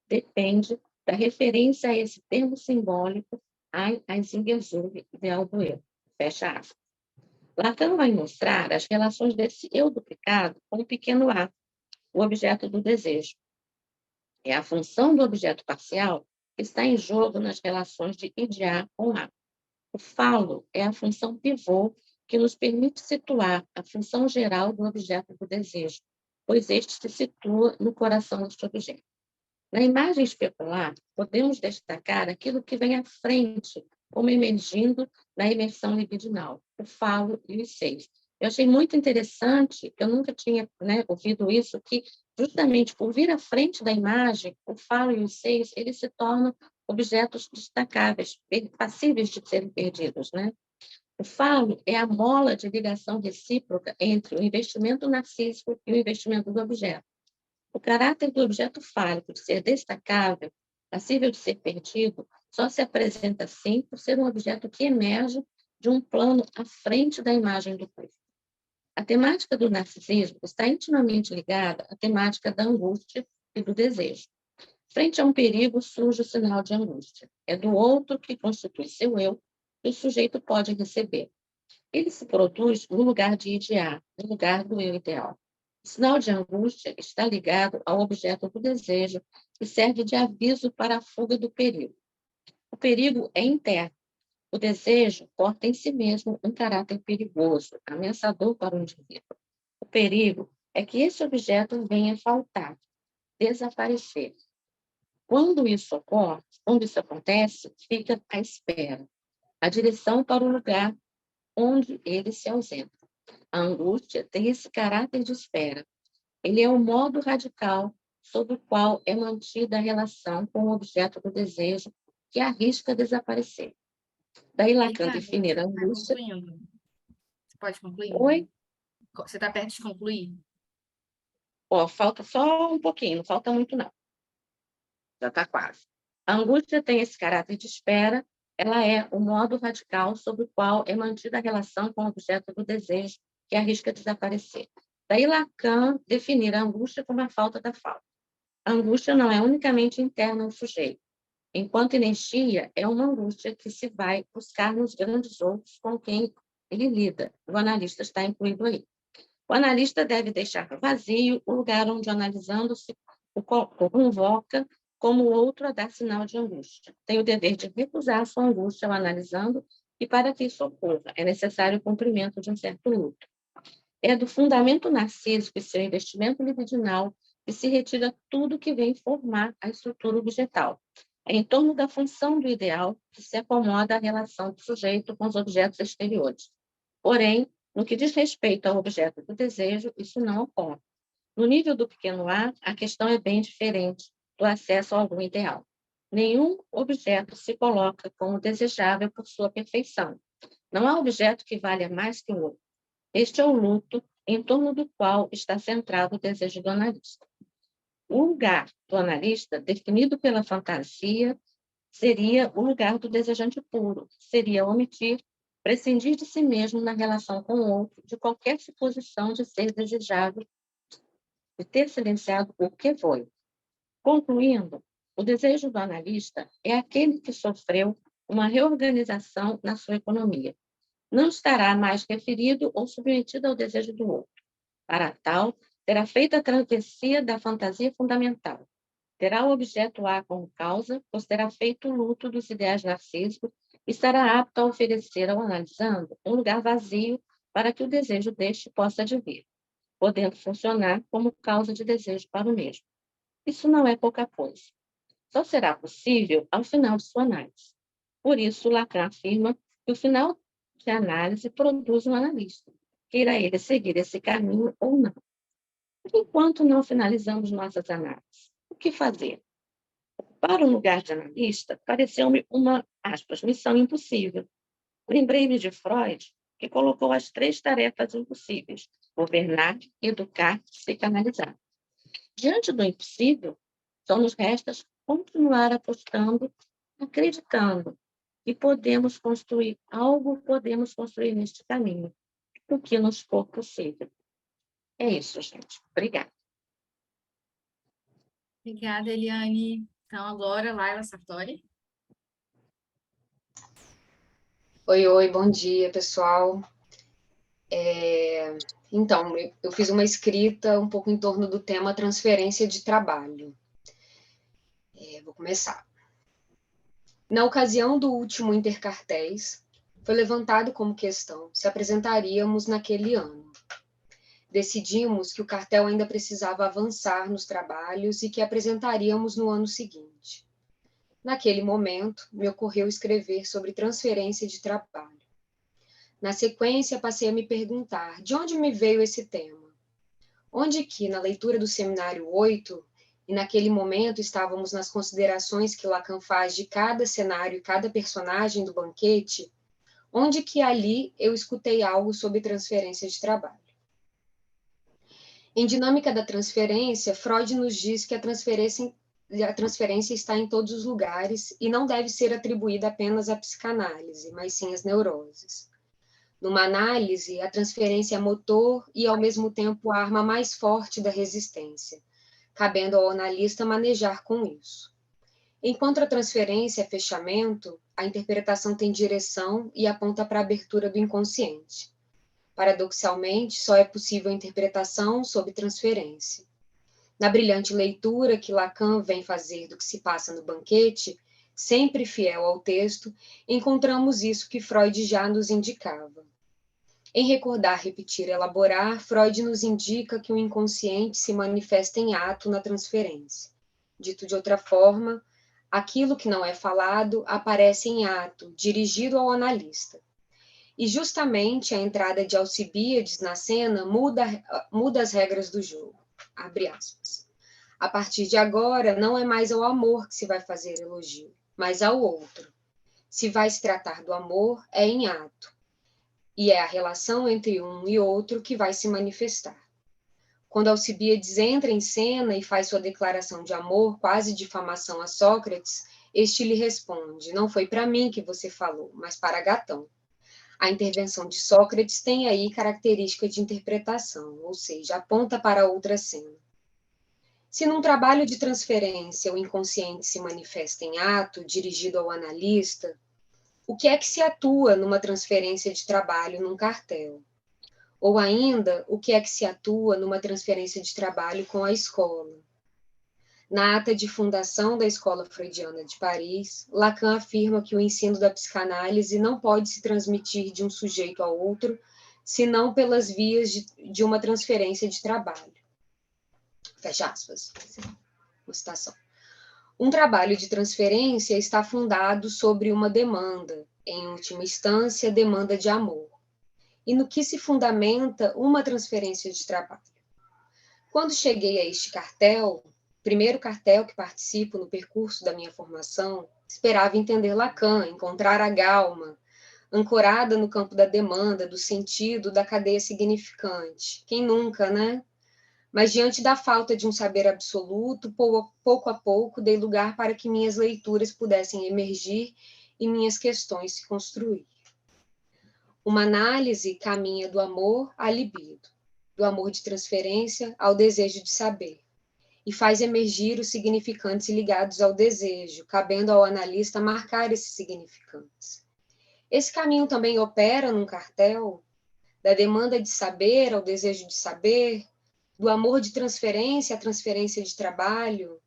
depende da referência a esse termo simbólico, Einziger-Sinn, ideal do eu. Fecha aspas. Lacan vai mostrar as relações desse eu duplicado com o pequeno a, o objeto do desejo. É a função do objeto parcial que está em jogo nas relações de idear com a. O falo é a função pivô que nos permite situar a função geral do objeto do desejo, pois este se situa no coração do objeto. Na imagem especular, podemos destacar aquilo que vem à frente, como emergindo na imersão libidinal, o falo e os seios. Eu achei muito interessante, eu nunca tinha ouvido isso, que justamente por vir à frente da imagem, o falo e os seios, eles se tornam objetos destacáveis, passíveis de serem perdidos, né? O falo é a mola de ligação recíproca entre o investimento narcísico e o investimento do objeto. O caráter do objeto fálico de ser destacável, passível de ser perdido, só se apresenta assim por ser um objeto que emerge de um plano à frente da imagem do corpo. A temática do narcisismo está intimamente ligada à temática da angústia e do desejo. Frente a um perigo surge o sinal de angústia. É do outro que constitui seu eu que o sujeito pode receber. Ele se produz no lugar de idear, no lugar do eu ideal. O sinal de angústia está ligado ao objeto do desejo, que serve de aviso para a fuga do perigo. O perigo é interno. O desejo porta em si mesmo um caráter perigoso, ameaçador para o indivíduo. O perigo é que esse objeto venha a faltar, desaparecer. Quando isso ocorre, quando isso acontece, fica à espera, a direção para o lugar onde ele se ausenta. A angústia tem esse caráter de espera. Ele é o modo radical sobre o qual é mantida a relação com o objeto do desejo que arrisca desaparecer. Daí Lacan Obrigada. definir a Está angústia. concluindo? Você pode concluir? Oi? Você está perto de concluir? Falta só um pouquinho, não falta muito não. Já está quase. A angústia tem esse caráter de espera, ela é o modo radical sobre o qual é mantida a relação com o objeto do desejo que arrisca desaparecer. Daí Lacan definir a angústia como a falta da falta. A angústia não é unicamente interna ao sujeito. Enquanto inertia, é uma angústia que se vai buscar nos grandes outros com quem ele lida. O analista está incluído aí. O analista deve deixar vazio o lugar onde, analisando-se, o convoca como outro a dar sinal de angústia. Tem o dever de recusar sua angústia ao analisando, e para que isso ocorra, é necessário o cumprimento de um certo luto. É do fundamento narcísico e seu investimento libidinal que se retira tudo que vem formar a estrutura objetal. É em torno da função do ideal que se acomoda a relação do sujeito com os objetos exteriores. Porém, no que diz respeito ao objeto do desejo, isso não ocorre. No nível do pequeno A, a questão é bem diferente do acesso a algum ideal. Nenhum objeto se coloca como desejável por sua perfeição. Não há objeto que valha mais que o outro. Este é o luto em torno do qual está centrado o desejo do analista. O lugar do analista, definido pela fantasia, seria o lugar do desejante puro, seria omitir, prescindir de si mesmo na relação com o outro, de qualquer suposição de ser desejável, de ter silenciado o que foi. Concluindo, o desejo do analista é aquele que sofreu uma reorganização na sua economia. Não estará mais referido ou submetido ao desejo do outro. Para tal, terá feito a travessia da fantasia fundamental. Terá o objeto A como causa, pois terá feito o luto dos ideais narcísicos e estará apto a oferecer ao analisando um lugar vazio para que o desejo deste possa advir, podendo funcionar como causa de desejo para o mesmo. Isso não é pouca coisa. Só será possível ao final de sua análise. Por isso, Lacan afirma que o final de análise produz um analista, queira ele seguir esse caminho ou não. Enquanto não finalizamos nossas análises, o que fazer? Para o lugar de analista, pareceu-me uma, aspas, missão impossível. Lembrei-me de Freud, que colocou as 3 tarefas impossíveis: governar, educar e psicanalizar. Diante do impossível, só nos resta continuar apostando, acreditando que podemos construir algo, podemos construir neste caminho, o que nos for possível. É isso, gente. Obrigada. Obrigada, Eliane. Então, agora, Laila Sartori. Oi, bom dia, pessoal. Então, eu fiz uma escrita um pouco em torno do tema transferência de trabalho. Vou começar. Na ocasião do último Intercartéis, foi levantado como questão se apresentaríamos naquele ano. Decidimos que o cartel ainda precisava avançar nos trabalhos e que apresentaríamos no ano seguinte. Naquele momento, me ocorreu escrever sobre transferência de trabalho. Na sequência, passei a me perguntar de onde me veio esse tema. Onde que, na leitura do Seminário 8, e naquele momento estávamos nas considerações que Lacan faz de cada cenário e cada personagem do banquete, onde que ali eu escutei algo sobre transferência de trabalho. Em Dinâmica da Transferência, Freud nos diz que a transferência está em todos os lugares e não deve ser atribuída apenas à psicanálise, mas sim às neuroses. Numa análise, a transferência é motor e, ao mesmo tempo, a arma mais forte da resistência, cabendo ao analista manejar com isso. Enquanto a transferência é fechamento, a interpretação tem direção e aponta para a abertura do inconsciente. Paradoxalmente, só é possível a interpretação sob transferência. Na brilhante leitura que Lacan vem fazer do que se passa no banquete, sempre fiel ao texto, encontramos isso que Freud já nos indicava. Em Recordar, Repetir, Elaborar, Freud nos indica que o inconsciente se manifesta em ato na transferência. Dito de outra forma, aquilo que não é falado aparece em ato, dirigido ao analista. E justamente a entrada de Alcibíades na cena muda as regras do jogo. Abre aspas. A partir de agora, não é mais ao amor que se vai fazer elogio, mas ao outro. Se vai se tratar do amor, é em ato. E é a relação entre um e outro que vai se manifestar. Quando Alcibíades entra em cena e faz sua declaração de amor, quase difamação a Sócrates, este lhe responde: não foi para mim que você falou, mas para Gatão. A intervenção de Sócrates tem aí característica de interpretação, ou seja, aponta para outra cena. Se num trabalho de transferência o inconsciente se manifesta em ato, dirigido ao analista, o que é que se atua numa transferência de trabalho num cartel? Ou ainda, o que é que se atua numa transferência de trabalho com a escola? Na ata de fundação da Escola Freudiana de Paris, Lacan afirma que o ensino da psicanálise não pode se transmitir de um sujeito a outro, senão pelas vias de uma transferência de trabalho. Fecha aspas. Uma citação. Um trabalho de transferência está fundado sobre uma demanda, em última instância, demanda de amor. E no que se fundamenta uma transferência de trabalho? Quando cheguei a este cartel, primeiro cartel que participo no percurso da minha formação, esperava entender Lacan, encontrar a Galma, ancorada no campo da demanda, do sentido, da cadeia significante. Quem nunca, né? Mas diante da falta de um saber absoluto, pouco a pouco, dei lugar para que minhas leituras pudessem emergir e minhas questões se construir. Uma análise caminha do amor à libido, do amor de transferência ao desejo de saber, e faz emergir os significantes ligados ao desejo, cabendo ao analista marcar esses significantes. Esse caminho também opera num cartel, da demanda de saber ao desejo de saber, do amor de transferência à transferência de trabalho.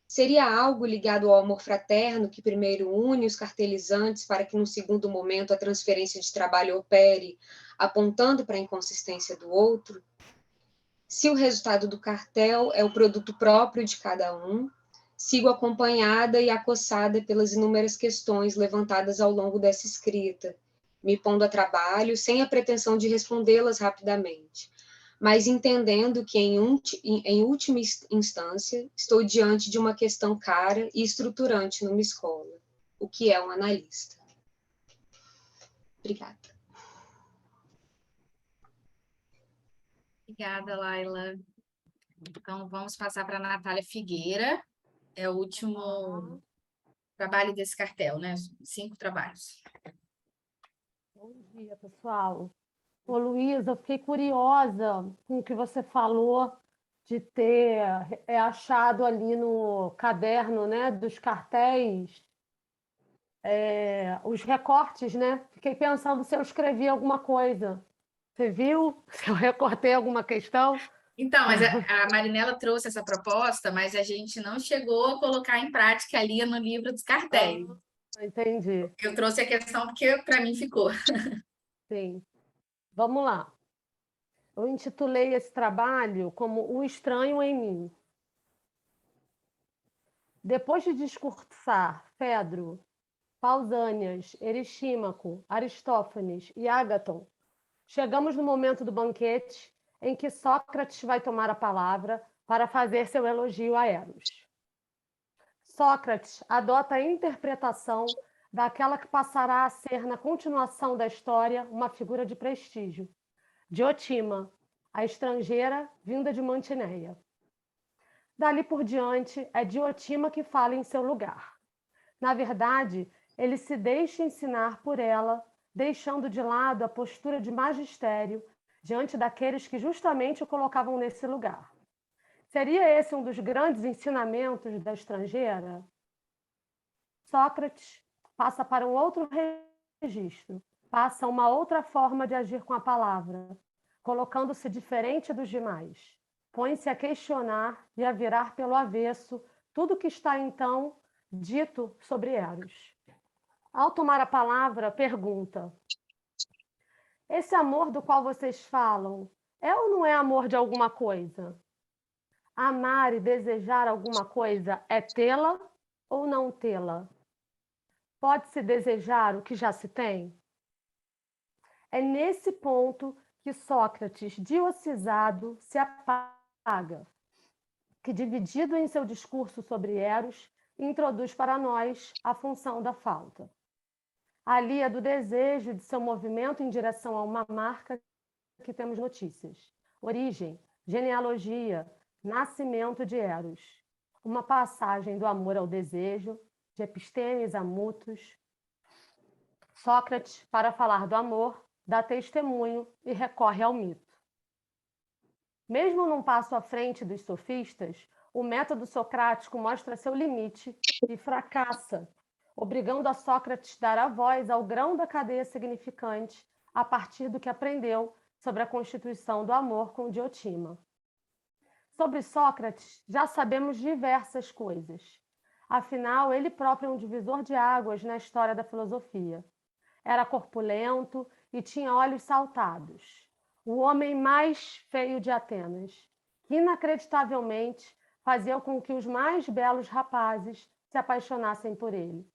Seria algo ligado ao amor fraterno que primeiro une os cartelizantes para que, num segundo momento, a transferência de trabalho opere, apontando para a inconsistência do outro? Se o resultado do cartel é o produto próprio de cada um, sigo acompanhada e acossada pelas inúmeras questões levantadas ao longo dessa escrita, me pondo a trabalho sem a pretensão de respondê-las rapidamente, mas entendendo que, em última instância, estou diante de uma questão cara e estruturante numa escola: o que é um analista? Obrigada. Obrigada, Laila. Então, vamos passar para a Natália Figueira. É o último trabalho desse cartel, né? 5 trabalhos. Bom dia, pessoal. Ô, Luísa, eu fiquei curiosa com o que você falou de ter achado ali no caderno, né, dos cartéis, os recortes, né? Fiquei pensando se eu escrevi alguma coisa. Você viu? Se eu recortei alguma questão? Então, mas a Marinela trouxe essa proposta, mas a gente não chegou a colocar em prática ali no livro dos cartéis. Entendi. Eu trouxe a questão porque para mim ficou. Sim. Vamos lá. Eu intitulei esse trabalho como O Estranho em Mim. Depois de discursar Fedro, Pausânias, Eristímaco, Aristófanes e Ágaton, chegamos no momento do banquete em que Sócrates vai tomar a palavra para fazer seu elogio a Eros. Sócrates adota a interpretação daquela que passará a ser, na continuação da história, uma figura de prestígio, Diotima, a estrangeira vinda de Mantineia. Dali por diante, é Diotima que fala em seu lugar. Na verdade, ele se deixa ensinar por ela, deixando de lado a postura de magistério diante daqueles que justamente o colocavam nesse lugar. Seria esse um dos grandes ensinamentos da estrangeira? Sócrates passa para um outro registro, passa uma outra forma de agir com a palavra, colocando-se diferente dos demais. Põe-se a questionar e a virar pelo avesso tudo que está, então, dito sobre Eros. Ao tomar a palavra, pergunta: esse amor do qual vocês falam é ou não é amor de alguma coisa? Amar e desejar alguma coisa é tê-la ou não tê-la? Pode-se desejar o que já se tem? É nesse ponto que Sócrates, diocisado, se apaga, que, dividido em seu discurso sobre Eros, introduz para nós a função da falta. Ali é do desejo de seu movimento em direção a uma marca que temos notícias. Origem, genealogia, nascimento de Eros. Uma passagem do amor ao desejo, de Epistêmes a Mutus. Sócrates, para falar do amor, dá testemunho e recorre ao mito. Mesmo num passo à frente dos sofistas, o método socrático mostra seu limite e fracassa, obrigando a Sócrates a dar a voz ao grão da cadeia significante a partir do que aprendeu sobre a constituição do amor com Diotima. Sobre Sócrates, já sabemos diversas coisas. Afinal, ele próprio é um divisor de águas na história da filosofia. Era corpulento e tinha olhos saltados. O homem mais feio de Atenas, que inacreditavelmente fazia com que os mais belos rapazes se apaixonassem por ele.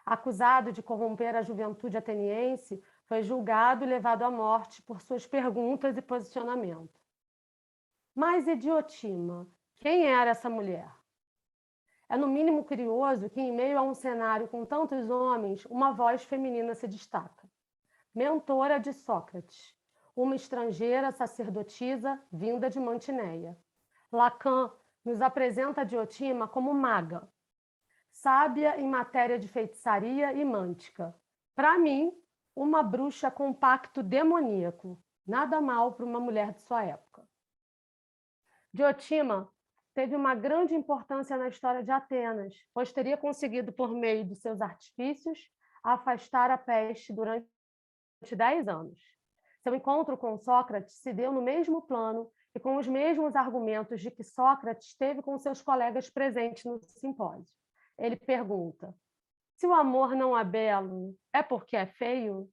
Acusado de corromper a juventude ateniense, foi julgado e levado à morte por suas perguntas e posicionamento. Mas e Diotima? Quem era essa mulher? É no mínimo curioso que, em meio a um cenário com tantos homens, uma voz feminina se destaca. Mentora de Sócrates, uma estrangeira sacerdotisa vinda de Mantineia. Lacan nos apresenta Diotima como maga, sábia em matéria de feitiçaria e mântica. Para mim, uma bruxa com pacto demoníaco. Nada mal para uma mulher de sua época. Diotima teve uma grande importância na história de Atenas, pois teria conseguido, por meio de seus artifícios, afastar a peste durante 10 anos. Seu encontro com Sócrates se deu no mesmo plano e com os mesmos argumentos de que Sócrates teve com seus colegas presentes no simpósio. Ele pergunta: se o amor não é belo, é porque é feio?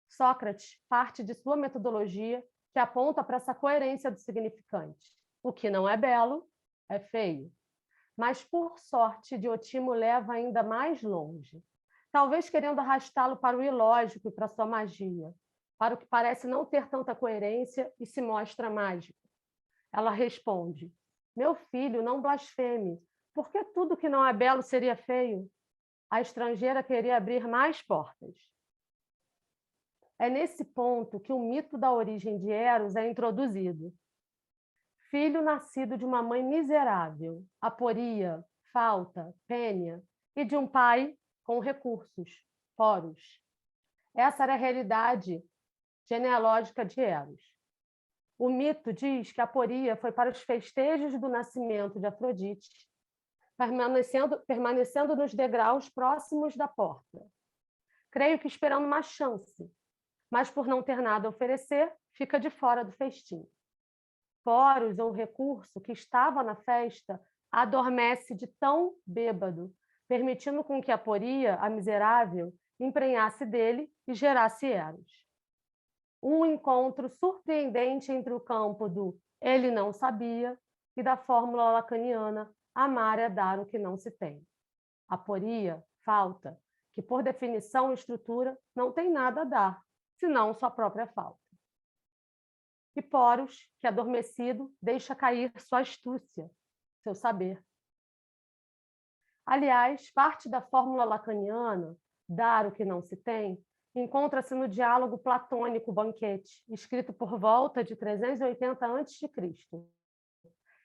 Sócrates parte de sua metodologia que aponta para essa coerência do significante. O que não é belo é feio. Mas, por sorte, Diotimo leva ainda mais longe, talvez querendo arrastá-lo para o ilógico e para sua magia, para o que parece não ter tanta coerência e se mostra mágico. Ela responde: meu filho, não blasfeme, porque tudo que não é belo seria feio. A estrangeira queria abrir mais portas. É nesse ponto que o mito da origem de Eros é introduzido. Filho nascido de uma mãe miserável, aporia, falta, pênia, e de um pai com recursos, Poros. Essa era a realidade genealógica de Eros. O mito diz que Aporia foi para os festejos do nascimento de Afrodite, permanecendo nos degraus próximos da porta. Creio que esperando uma chance, mas por não ter nada a oferecer, fica de fora do festim. Poros, ou recurso, que estava na festa, adormece de tão bêbado, permitindo com que Aporia, a miserável, emprenhasse dele e gerasse Eros. Um encontro surpreendente entre o campo do ele não sabia e da fórmula lacaniana amar é dar o que não se tem. Aporia, falta, que por definição e estrutura não tem nada a dar, senão sua própria falta. E Poros, que adormecido, deixa cair sua astúcia, seu saber. Aliás, parte da fórmula lacaniana, dar o que não se tem, encontra-se no diálogo platônico Banquete, escrito por volta de 380 a.C.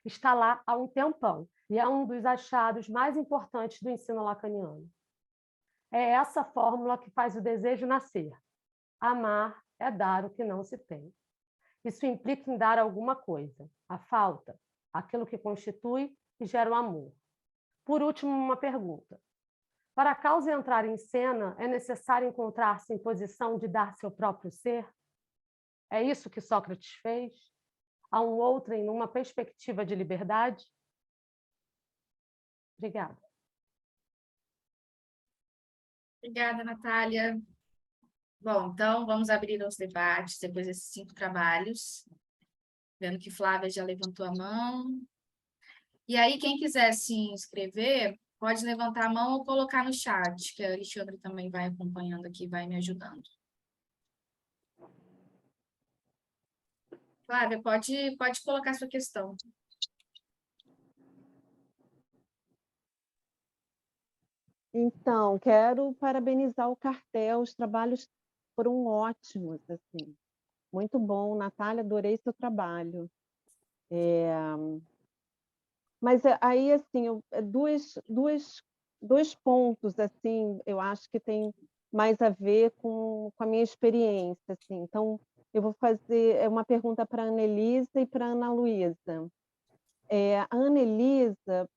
Está lá há um tempão e é um dos achados mais importantes do ensino lacaniano. É essa fórmula que faz o desejo nascer. Amar é dar o que não se tem. Isso implica em dar alguma coisa, a falta, aquilo que constitui e gera o amor. Por último, uma pergunta. Para a causa entrar em cena, é necessário encontrar-se em posição de dar seu próprio ser? É isso que Sócrates fez? Há um outrem numa perspectiva de liberdade? Obrigada. Obrigada, Natália. Bom, então vamos abrir os debates depois desses 5 trabalhos. Vendo que Flávia já levantou a mão. E aí, quem quiser se inscrever, pode levantar a mão ou colocar no chat, que a Alexandre também vai acompanhando aqui, vai me ajudando. Flávia, pode colocar sua questão. Então, quero parabenizar o cartel, os trabalhos foram ótimos, assim, muito bom. Natália, adorei seu trabalho. Mas aí, assim, dois pontos, assim, eu acho que tem mais a ver com a minha experiência, assim. Então, eu vou fazer uma pergunta para a Annelisa e para a Ana Luísa. A Annelisa,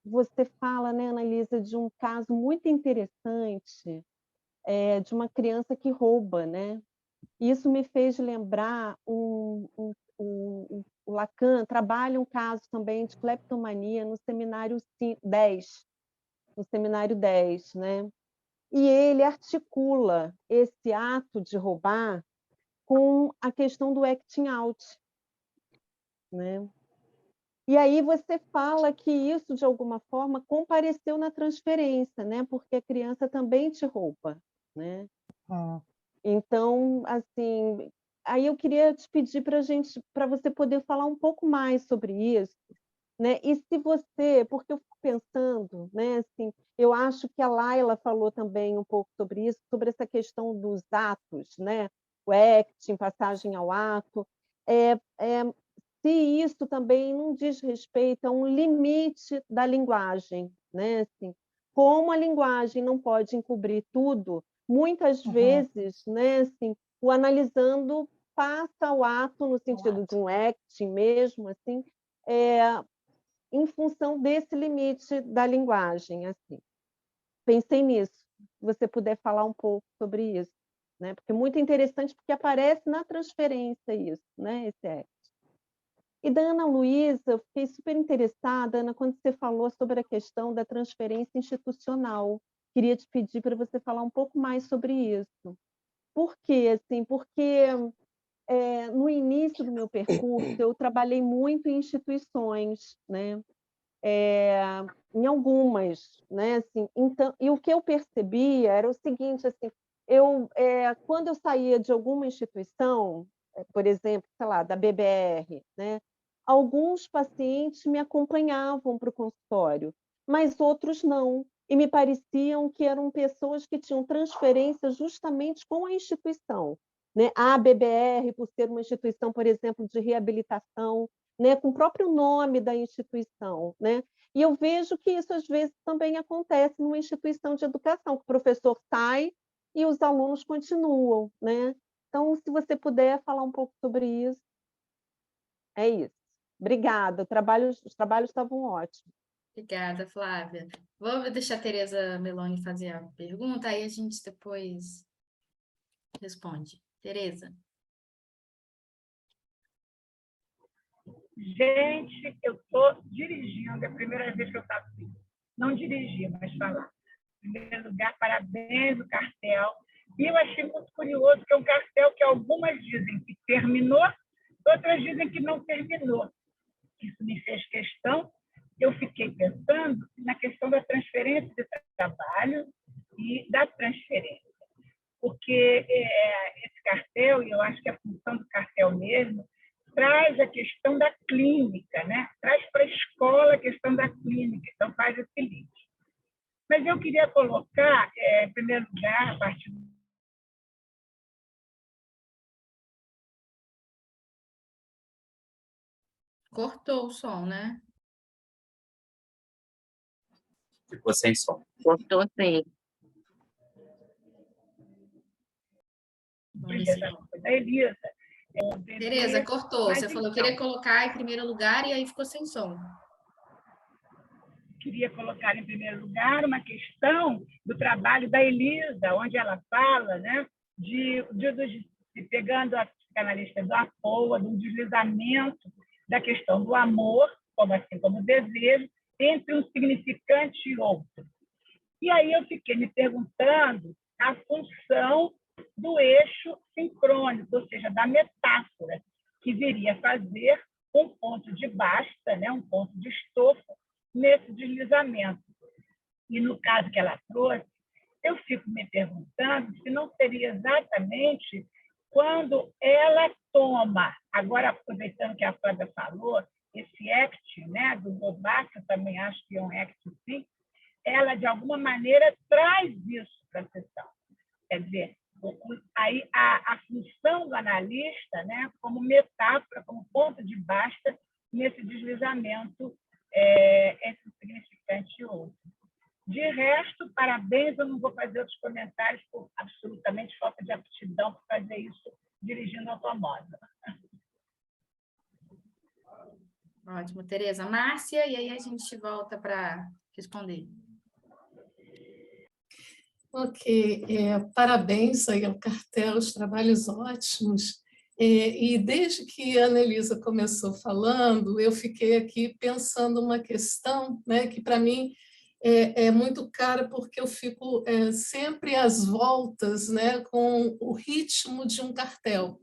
você fala, né, Annelisa, de um caso muito interessante, de uma criança que rouba, né? Isso me fez lembrar o Lacan trabalha um caso também de cleptomania no seminário 10, no seminário 10, né? E ele articula esse ato de roubar com a questão do acting out, né? E aí você fala que isso, de alguma forma, compareceu na transferência, né? Porque a criança também te rouba, né? Então, assim, aí eu queria te pedir para você poder falar um pouco mais sobre isso, né? E se você, porque eu fico pensando, né? Assim, eu acho que a Laila falou também um pouco sobre isso, sobre essa questão dos atos, né? O acting, passagem ao ato. Se isso também não diz respeito a um limite da linguagem, né? Assim, como a linguagem não pode encobrir tudo, muitas vezes, né, assim, o analisando passa o ato no sentido de um acting mesmo, assim, em função desse limite da linguagem, assim. Pensei nisso. Se você puder falar um pouco sobre isso, né? Porque é muito interessante, porque aparece na transferência isso, né? Esse act. E da Ana Luísa, eu fiquei super interessada, Ana, quando você falou sobre a questão da transferência institucional. Queria te pedir para você falar um pouco mais sobre isso. Por quê? Assim, porque no início do meu percurso, eu trabalhei muito em instituições, né? Em algumas, né? Assim, então, e o que eu percebia era o seguinte, assim, quando eu saía de alguma instituição, por exemplo, sei lá, da BBR, né? Alguns pacientes me acompanhavam para o consultório, mas outros não, e me pareciam que eram pessoas que tinham transferência justamente com a instituição, né? A BBR, por ser uma instituição, por exemplo, de reabilitação, né? Com o próprio nome da instituição, né? E eu vejo que isso às vezes também acontece numa instituição de educação, que o professor sai e os alunos continuam, né? Então, se você puder falar um pouco sobre isso, é isso. Obrigada, os trabalhos estavam ótimos. Obrigada, Flávia. Vou deixar a Tereza Meloni fazer a pergunta, aí a gente depois responde. Tereza. Gente, eu estou dirigindo, é a primeira vez que eu estava assim. Não dirigi, mas falar. Em primeiro lugar, parabéns ao cartel. E eu achei muito curioso que é um cartel que algumas dizem que terminou, outras dizem que não terminou. Isso me fez questão. Eu fiquei pensando na questão da transferência de trabalho e da transferência. Porque esse cartel, e eu acho que a função do cartel mesmo, traz a questão da clínica, né? Traz para a escola a questão da clínica, então faz esse link. Mas eu queria colocar, em primeiro lugar, a partir do... Cortou o som, né? Ficou sem som. Cortou sim. da Elisa. Tereza, cortou. Você falou que queria colocar em primeiro lugar e aí ficou sem som. Queria colocar em primeiro lugar uma questão do trabalho da Elisa, onde ela fala, né, pegando a psicanalista do Apoa, do deslizamento da questão do amor, como o desejo, entre um significante e outro. E aí eu fiquei me perguntando a função do eixo sincrônico, ou seja, da metáfora, que viria fazer um ponto de basta, né, um ponto de estofo nesse deslizamento. E no caso que ela trouxe, eu fico me perguntando se não seria exatamente quando ela toma, agora aproveitando que a Flávia falou, esse act, né, do Bobá, que eu também acho que é um act sim, ela, de alguma maneira, traz isso para a sessão. Quer dizer, aí a função do analista, né, como metáfora, como ponto de basta nesse deslizamento entre um significante e outro. De resto, parabéns, eu não vou fazer outros comentários por absolutamente falta de aptidão para fazer isso dirigindo automóvel. Ótimo, Tereza. Márcia, e aí a gente volta para responder. Ok, parabéns aí ao cartel, os trabalhos ótimos. E desde que a Anelisa começou falando, eu fiquei aqui pensando uma questão, né, que para mim é muito cara, porque eu fico sempre às voltas, né, com o ritmo de um cartel.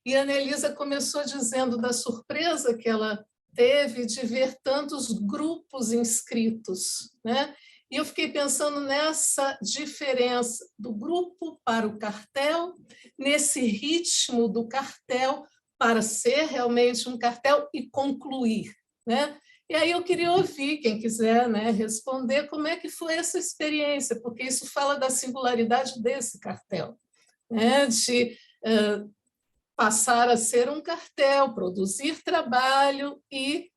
E a Anelisa começou dizendo da surpresa que ela teve de ver tantos grupos inscritos, né? E eu fiquei pensando nessa diferença do grupo para o cartel, nesse ritmo do cartel para ser realmente um cartel e concluir, né? E aí eu queria ouvir, quem quiser, né, responder como é que foi essa experiência, porque isso fala da singularidade desse cartel, né? De passar a ser um cartel, produzir trabalho e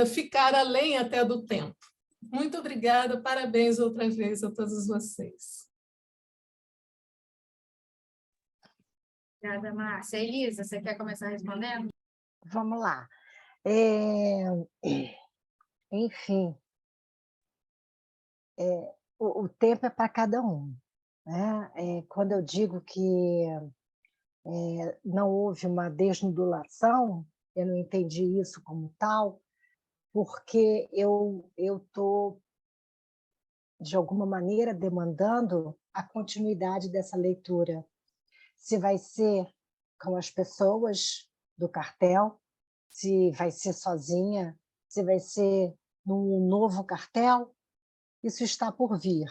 ficar além até do tempo. Muito obrigada, parabéns outra vez a todos vocês. Obrigada, Márcia. Elisa, você quer começar respondendo? Vamos lá. Enfim, o tempo é para cada um, né? Quando eu digo que não houve uma desnudulação, eu não entendi isso como tal, porque eu estou, de alguma maneira, demandando a continuidade dessa leitura. Se vai ser com as pessoas do cartel, se vai ser sozinha, se vai ser num novo cartel, isso está por vir.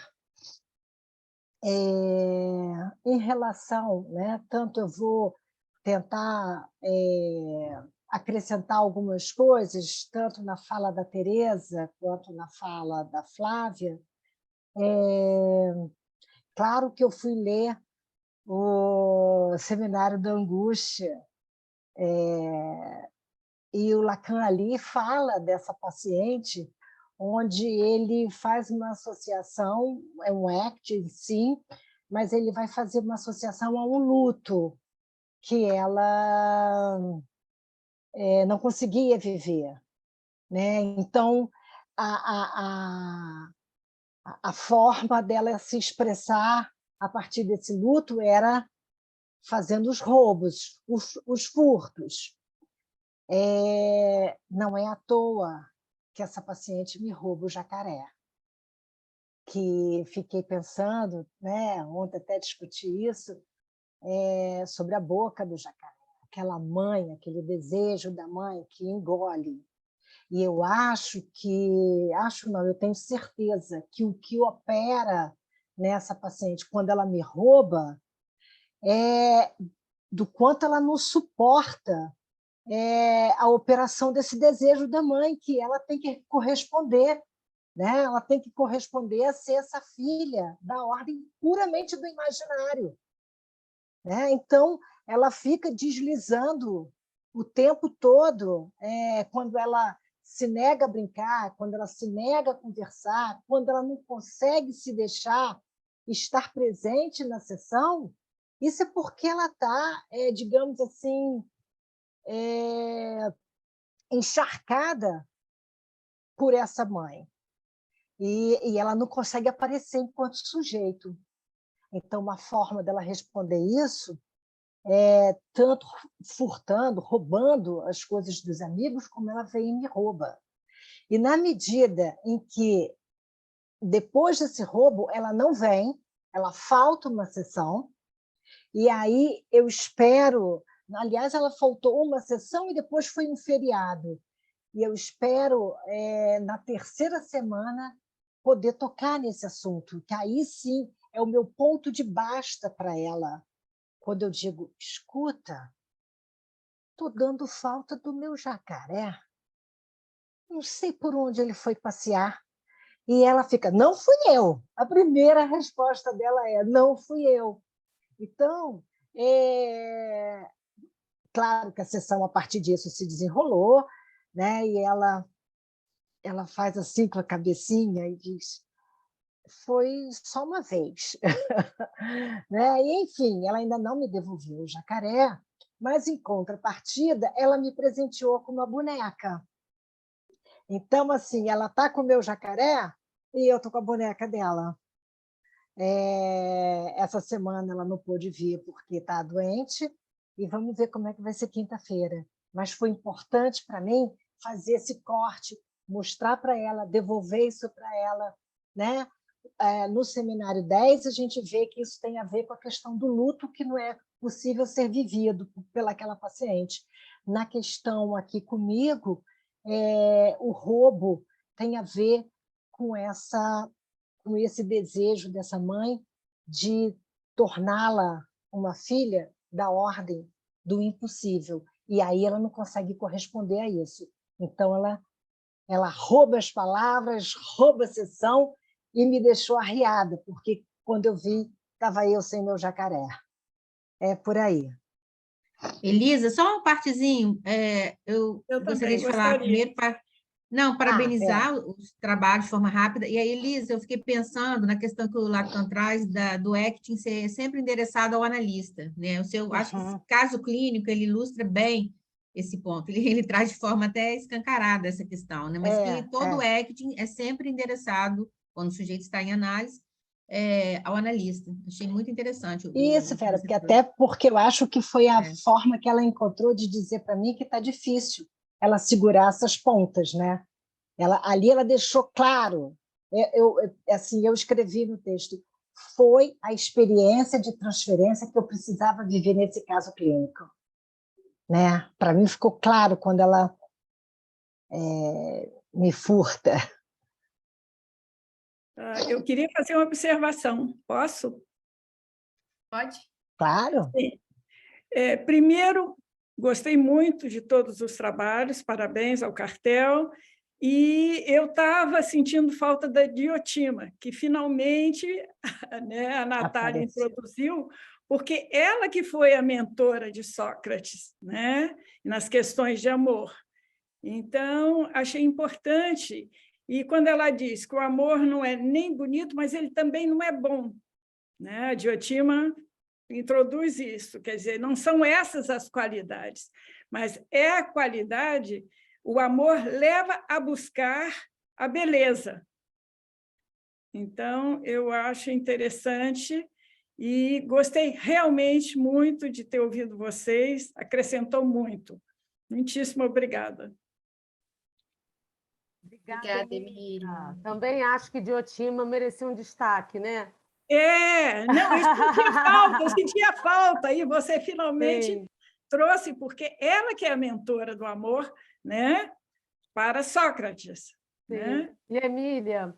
Em relação, né, tanto eu vou tentar acrescentar algumas coisas, tanto na fala da Tereza quanto na fala da Flávia. Claro que eu fui ler o Seminário da Angústia, e o Lacan ali fala dessa paciente, onde ele faz uma associação, é um act, sim, mas ele vai fazer uma associação a um luto que ela não conseguia viver, né? Então, a forma dela se expressar a partir desse luto era fazendo os roubos, os furtos. Não é à toa que essa paciente me rouba o jacaré, que fiquei pensando, né, ontem até discuti isso, sobre a boca do jacaré, aquela mãe, aquele desejo da mãe que engole. E eu eu tenho certeza que o que opera nessa paciente, quando ela me rouba, é do quanto ela não suporta a operação desse desejo da mãe, que ela tem que corresponder, né? Ela tem que corresponder a ser essa filha da ordem puramente do imaginário, né? Então, ela fica deslizando o tempo todo, quando ela se nega a brincar, quando ela se nega a conversar, quando ela não consegue se deixar estar presente na sessão, isso é porque ela está, digamos assim, encharcada por essa mãe. E ela não consegue aparecer enquanto sujeito. Então, uma forma dela responder isso é tanto furtando, roubando as coisas dos amigos, como ela vem e me rouba. E na medida em que, depois desse roubo, ela não vem, ela falta uma sessão, e aí eu espero Aliás, ela faltou uma sessão e depois foi um feriado. E eu espero, na terceira semana, poder tocar nesse assunto, que aí sim é o meu ponto de basta para ela. Quando eu digo, escuta, estou dando falta do meu jacaré. Não sei por onde ele foi passear. E ela fica, não fui eu. A primeira resposta dela é, não fui eu. Então, claro que a sessão, a partir disso, se desenrolou, né? E ela faz assim com a cabecinha e diz, foi só uma vez. Né? E, enfim, ela ainda não me devolveu o jacaré, mas, em contrapartida, ela me presenteou com uma boneca. Então, assim, ela está com o meu jacaré e eu estou com a boneca dela. Essa semana ela não pôde vir porque está doente, e vamos ver como é que vai ser quinta-feira. Mas foi importante para mim fazer esse corte, mostrar para ela, devolver isso para ela, né? No seminário 10, a gente vê que isso tem a ver com a questão do luto, que não é possível ser vivido pelaquela paciente. Na questão aqui comigo, o roubo tem a ver com esse desejo dessa mãe de torná-la uma filha da ordem do impossível. E aí ela não consegue corresponder a isso. Então, ela rouba as palavras, rouba a sessão e me deixou arriada, porque quando eu vi, estava eu sem meu jacaré. É por aí. Elisa, só uma partezinho. Eu gostaria de falar primeiro parabenizar os trabalhos de forma rápida. E aí, Elisa, eu fiquei pensando na questão que o Lacan traz do acting ser sempre endereçado ao analista, né? Acho que esse caso clínico ele ilustra bem esse ponto. Ele traz de forma até escancarada essa questão, né? Mas que todo acting é sempre endereçado, quando o sujeito está em análise, ao analista. Achei muito interessante. Isso, Vera, porque eu acho que foi a forma que ela encontrou de dizer para mim que está difícil ela segurar essas pontas, né? Ali ela deixou claro, eu escrevi no texto, foi a experiência de transferência que eu precisava viver nesse caso clínico. Né? Para mim ficou claro quando ela me furta. Eu queria fazer uma observação, posso? Pode. Claro. Sim. Primeiro, gostei muito de todos os trabalhos, parabéns ao cartel, e eu estava sentindo falta da Diotima, que finalmente, né, a Natália introduziu, porque ela que foi a mentora de Sócrates, né, nas questões de amor. Então, achei importante, e quando ela diz que o amor não é nem bonito, mas ele também não é bom, né? A Diotima introduz isso, quer dizer, não são essas as qualidades, mas é a qualidade, o amor leva a buscar a beleza. Então, eu acho interessante e gostei realmente muito de ter ouvido vocês, acrescentou muito. Muitíssimo obrigada. Obrigada, Emília. Também acho que Diotima merecia um destaque, né? Não, eu sentia falta, e você finalmente trouxe, porque ela que é a mentora do amor, né, para Sócrates. Né? E, Emília,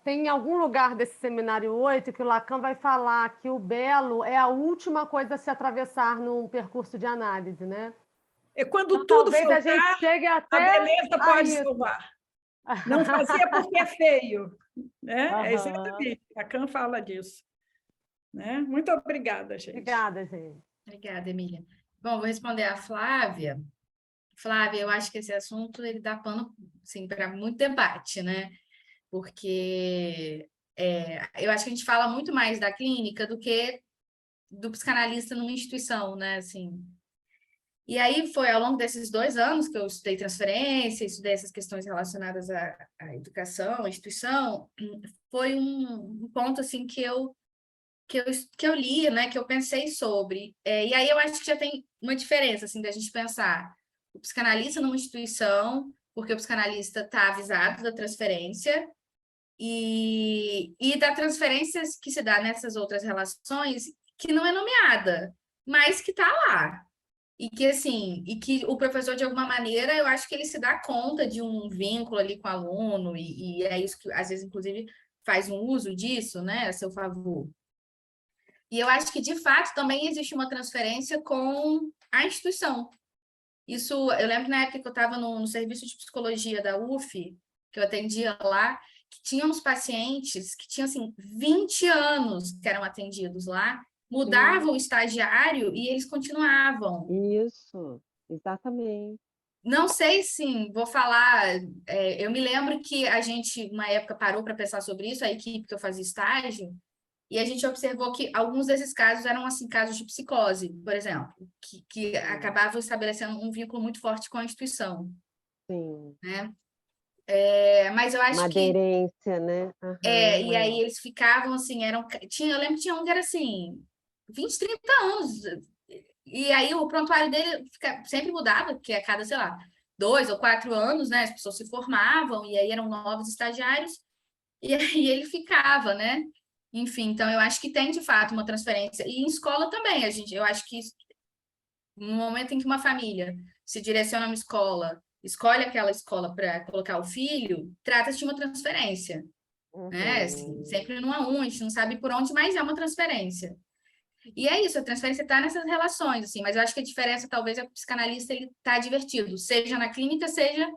tem algum lugar desse seminário 8 que o Lacan vai falar que o belo é a última coisa a se atravessar num percurso de análise, né? Quando então, tudo talvez faltar, a gente chegue até a beleza pode salvar. Não fazia porque é feio. Né? Exatamente, Lacan fala disso. Né? Muito obrigada, gente. Obrigada, gente. Obrigada, Emília. Bom, vou responder a Flávia. Flávia, eu acho que esse assunto ele dá pano assim, para muito debate, né? Porque eu acho que a gente fala muito mais da clínica do que do psicanalista numa instituição, né? Assim, e aí foi ao longo desses 2 anos que eu estudei transferência, estudei essas questões relacionadas à educação, à instituição, foi um ponto assim que eu li, né, que eu pensei sobre. E aí eu acho que já tem uma diferença assim da gente pensar o psicanalista numa instituição, porque o psicanalista está avisado da transferência e da transferência que se dá nessas outras relações que não é nomeada, mas que está lá. e que assim, e que o professor, de alguma maneira, eu acho que ele se dá conta de um vínculo ali com o aluno, e é isso que, às vezes, inclusive, faz um uso disso, né, a seu favor. E eu acho que, de fato, também existe uma transferência com a instituição. Isso, eu lembro na época que eu estava no serviço de psicologia da UF, que eu atendia lá, que tinha uns pacientes que tinham, assim, 20 anos que eram atendidos lá, mudavam o estagiário e eles continuavam. Isso, exatamente. Não sei se vou falar. Eu me lembro que a gente, uma época, parou para pensar sobre isso, a equipe que eu fazia estágio, e a gente observou que alguns desses casos eram assim, casos de psicose, por exemplo, que acabavam estabelecendo um vínculo muito forte com a instituição. Sim. Né? Mas eu acho Uma aderência, né? e aí eles ficavam assim, eu lembro que tinha um que era assim, 20, 30 anos. E aí o prontuário dele sempre mudava, porque a cada, sei lá, 2 ou 4 anos, né? As pessoas se formavam, e aí eram novos estagiários, e aí ele ficava, né? Enfim, então eu acho que tem de fato uma transferência. E em escola também, eu acho que no momento em que uma família se direciona a uma escola, escolhe aquela escola para colocar o filho, trata-se de uma transferência. Né? Assim, sempre não há a gente não sabe por onde, mas é uma transferência. E é isso, a transferência está nessas relações, assim, mas eu acho que a diferença talvez é que o psicanalista ele está divertido, seja na clínica, seja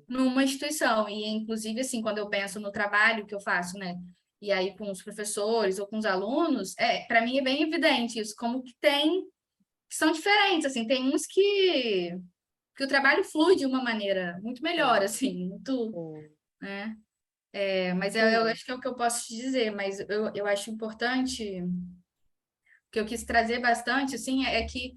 numa instituição. E, inclusive, assim, quando eu penso no trabalho que eu faço, né? E aí com os professores ou com os alunos, para mim é bem evidente isso, como que que são diferentes, assim, tem uns que o trabalho flui de uma maneira muito melhor, assim, muito, né? Mas eu acho que é o que eu posso te dizer, mas eu acho importante, o que eu quis trazer bastante, assim, é que,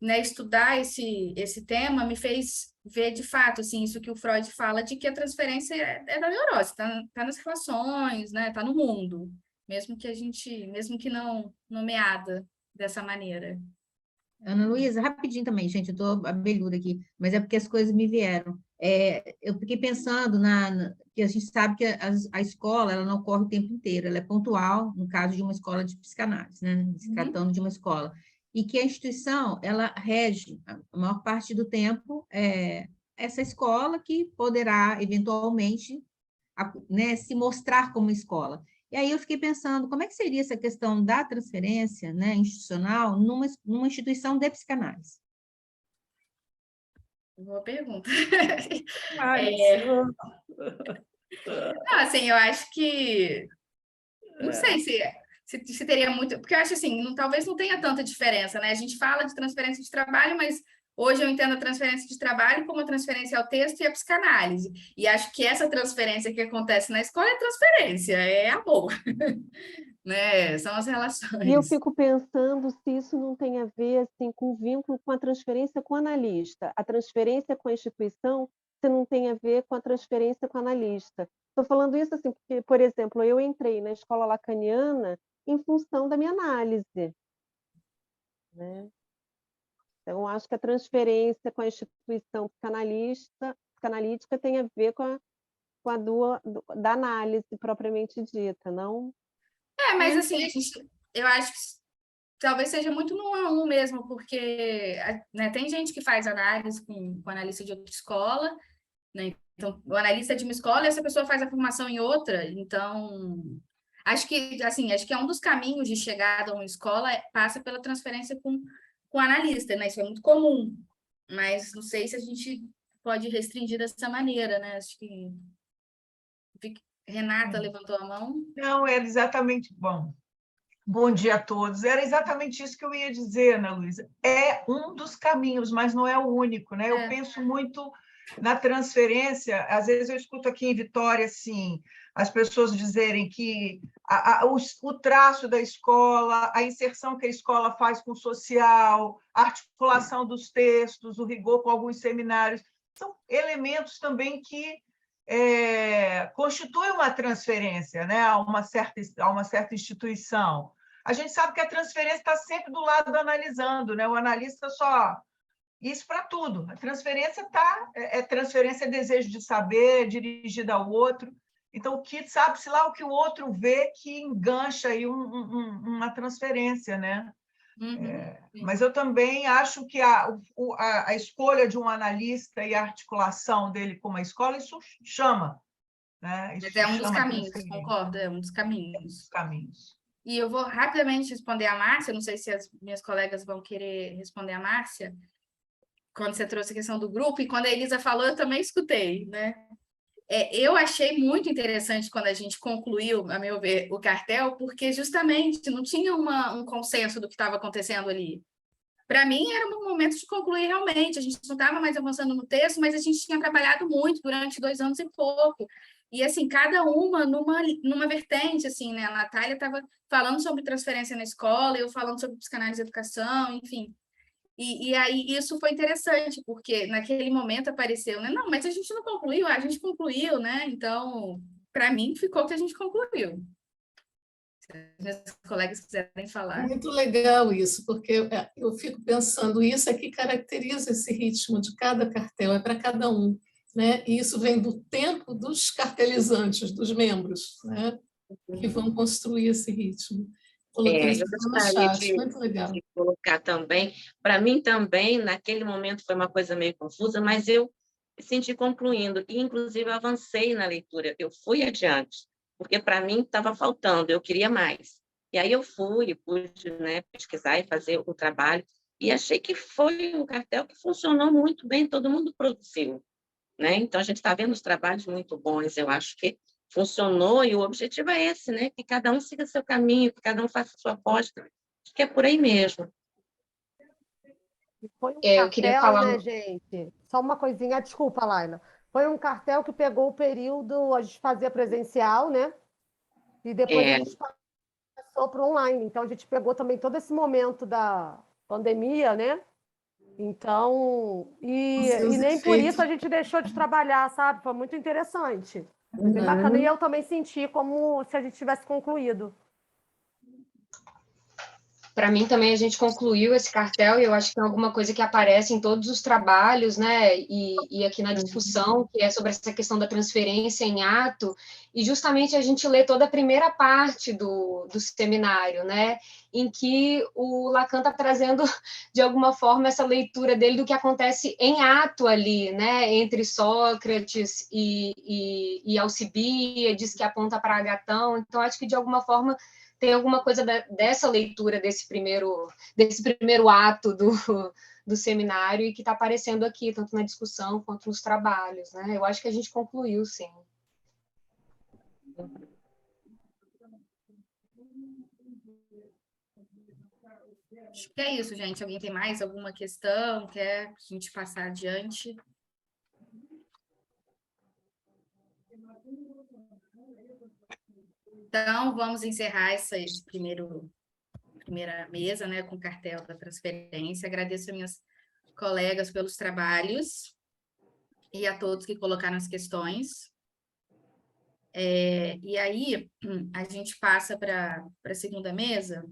né, estudar esse tema me fez ver, de fato, assim, isso que o Freud fala, de que a transferência é da neurose, tá nas relações, né, tá no mundo, mesmo que não nomeada dessa maneira. Ana Luísa, rapidinho também, gente, eu estou abelhuda aqui, mas é porque as coisas me vieram. Eu fiquei pensando que a gente sabe que a escola ela não ocorre o tempo inteiro, ela é pontual, no caso de uma escola de psicanálise, né? Se tratando de uma escola. E que a instituição, ela rege, a maior parte do tempo, essa escola que poderá, eventualmente, né, se mostrar como escola. E aí eu fiquei pensando, como é que seria essa questão da transferência, né, institucional numa instituição de psicanálise? Boa pergunta. Não, assim, eu acho que... Não sei se teria muito... Porque eu acho assim, talvez não tenha tanta diferença, né? A gente fala de transferência de trabalho, mas hoje eu entendo a transferência de trabalho como a transferência ao texto e a psicanálise. E acho que essa transferência que acontece na escola é transferência, é amor. Né? São as relações. E eu fico pensando se isso não tem a ver assim, com o vínculo com a transferência com o analista. A transferência com a instituição, se não tem a ver com a transferência com o analista. Estou falando isso assim, porque, por exemplo, eu entrei na escola lacaniana em função da minha análise. Né? Então, acho que a transferência com a instituição psicanalítica tem a ver com a da análise propriamente dita, não? Mas assim, eu acho que talvez seja muito no 1 a 1 mesmo, porque, né, tem gente que faz análise com analista de outra escola, né? Então, o analista é de uma escola e essa pessoa faz a formação em outra. Então, acho que é um dos caminhos de chegada a uma escola passa pela transferência com o analista, né? Isso é muito comum, mas não sei se a gente pode restringir dessa maneira, né? Acho que Renata levantou a mão. Não, era exatamente... Bom dia a todos. Era exatamente isso que eu ia dizer, Ana Luísa. É um dos caminhos, mas não é o único, né? Eu penso muito na transferência. Às vezes eu escuto aqui em Vitória, assim, as pessoas dizerem que o traço da escola, a inserção que a escola faz com o social, a articulação dos textos, o rigor com alguns seminários, são elementos também que constitui uma transferência, né, a uma certa instituição. A gente sabe que a transferência está sempre do lado do analisando, né? O analista só... Isso para tudo. A transferência transferência é desejo de saber, dirigida ao outro. Então, o que sabe-se lá o que o outro vê que engancha aí uma transferência, né? Mas eu também acho que a escolha de um analista e a articulação dele com uma escola, isso chama. Né? Isso Mas é um dos chama caminhos, concordo, é um dos caminhos. E eu vou rapidamente responder a Márcia, não sei se as minhas colegas vão querer responder a Márcia, quando você trouxe a questão do grupo, e quando a Elisa falou, eu também escutei, né? Eu achei muito interessante quando a gente concluiu, a meu ver, o cartel, porque justamente não tinha um consenso do que estava acontecendo ali. Para mim, era um momento de concluir realmente, a gente não estava mais avançando no texto, mas a gente tinha trabalhado muito durante 2 anos e pouco. E, assim, cada uma numa vertente, assim, né? A Natália estava falando sobre transferência na escola, eu falando sobre psicanálise e educação, enfim. E aí isso foi interessante, porque naquele momento apareceu, né? Não, mas a gente não concluiu, a gente concluiu, né? Então, para mim, ficou que a gente concluiu. Se os meus colegas quiserem falar. Muito legal isso, porque eu fico pensando, isso é que caracteriza esse ritmo de cada cartel, é para cada um, né? E isso vem do tempo dos cartelizantes, dos membros, né? Que vão construir esse ritmo. Coloquei isso Eu no gostaria chat, muito legal. de colocar também. Para mim também, naquele momento foi uma coisa meio confusa, mas eu me senti concluindo, e inclusive avancei na leitura, eu fui adiante, porque para mim estava faltando, eu queria mais. E aí eu pude, né, pesquisar e fazer o trabalho, e achei que foi um cartel que funcionou muito bem, todo mundo produziu, né? Então, a gente está vendo os trabalhos muito bons, eu acho que funcionou, e o objetivo é esse, né? Que cada um siga seu caminho, que cada um faça sua aposta. Acho que é por aí mesmo. Foi um eu queria cartel, falar... né, gente? Só uma coisinha, desculpa, Laila. Foi um cartel que pegou o período, a gente fazia presencial, né? E depois a gente passou para online. Então, a gente pegou também todo esse momento da pandemia, né? Então, e nem por isso a gente deixou de trabalhar, sabe? Foi muito interessante. Foi bem bacana. E eu também senti como se a gente tivesse concluído. Para mim também a gente concluiu esse cartel, e eu acho que tem alguma coisa que aparece em todos os trabalhos, né, e aqui na discussão, que é sobre essa questão da transferência em ato, e justamente a gente lê toda a primeira parte do seminário, né, em que o Lacan está trazendo, de alguma forma, essa leitura dele do que acontece em ato ali, né, entre Sócrates e Alcibíades, que aponta para Agatão. Então, acho que, de alguma forma, tem alguma coisa dessa leitura desse primeiro ato do seminário, e que está aparecendo aqui, tanto na discussão quanto nos trabalhos, né? Eu acho que a gente concluiu, sim. Acho que é isso, gente. Alguém tem mais alguma questão? Quer a gente passar adiante? Então, vamos encerrar essa primeira mesa, né, com o cartel da transferência. Agradeço a minhas colegas pelos trabalhos e a todos que colocaram as questões. E aí, a gente passa para a segunda mesa.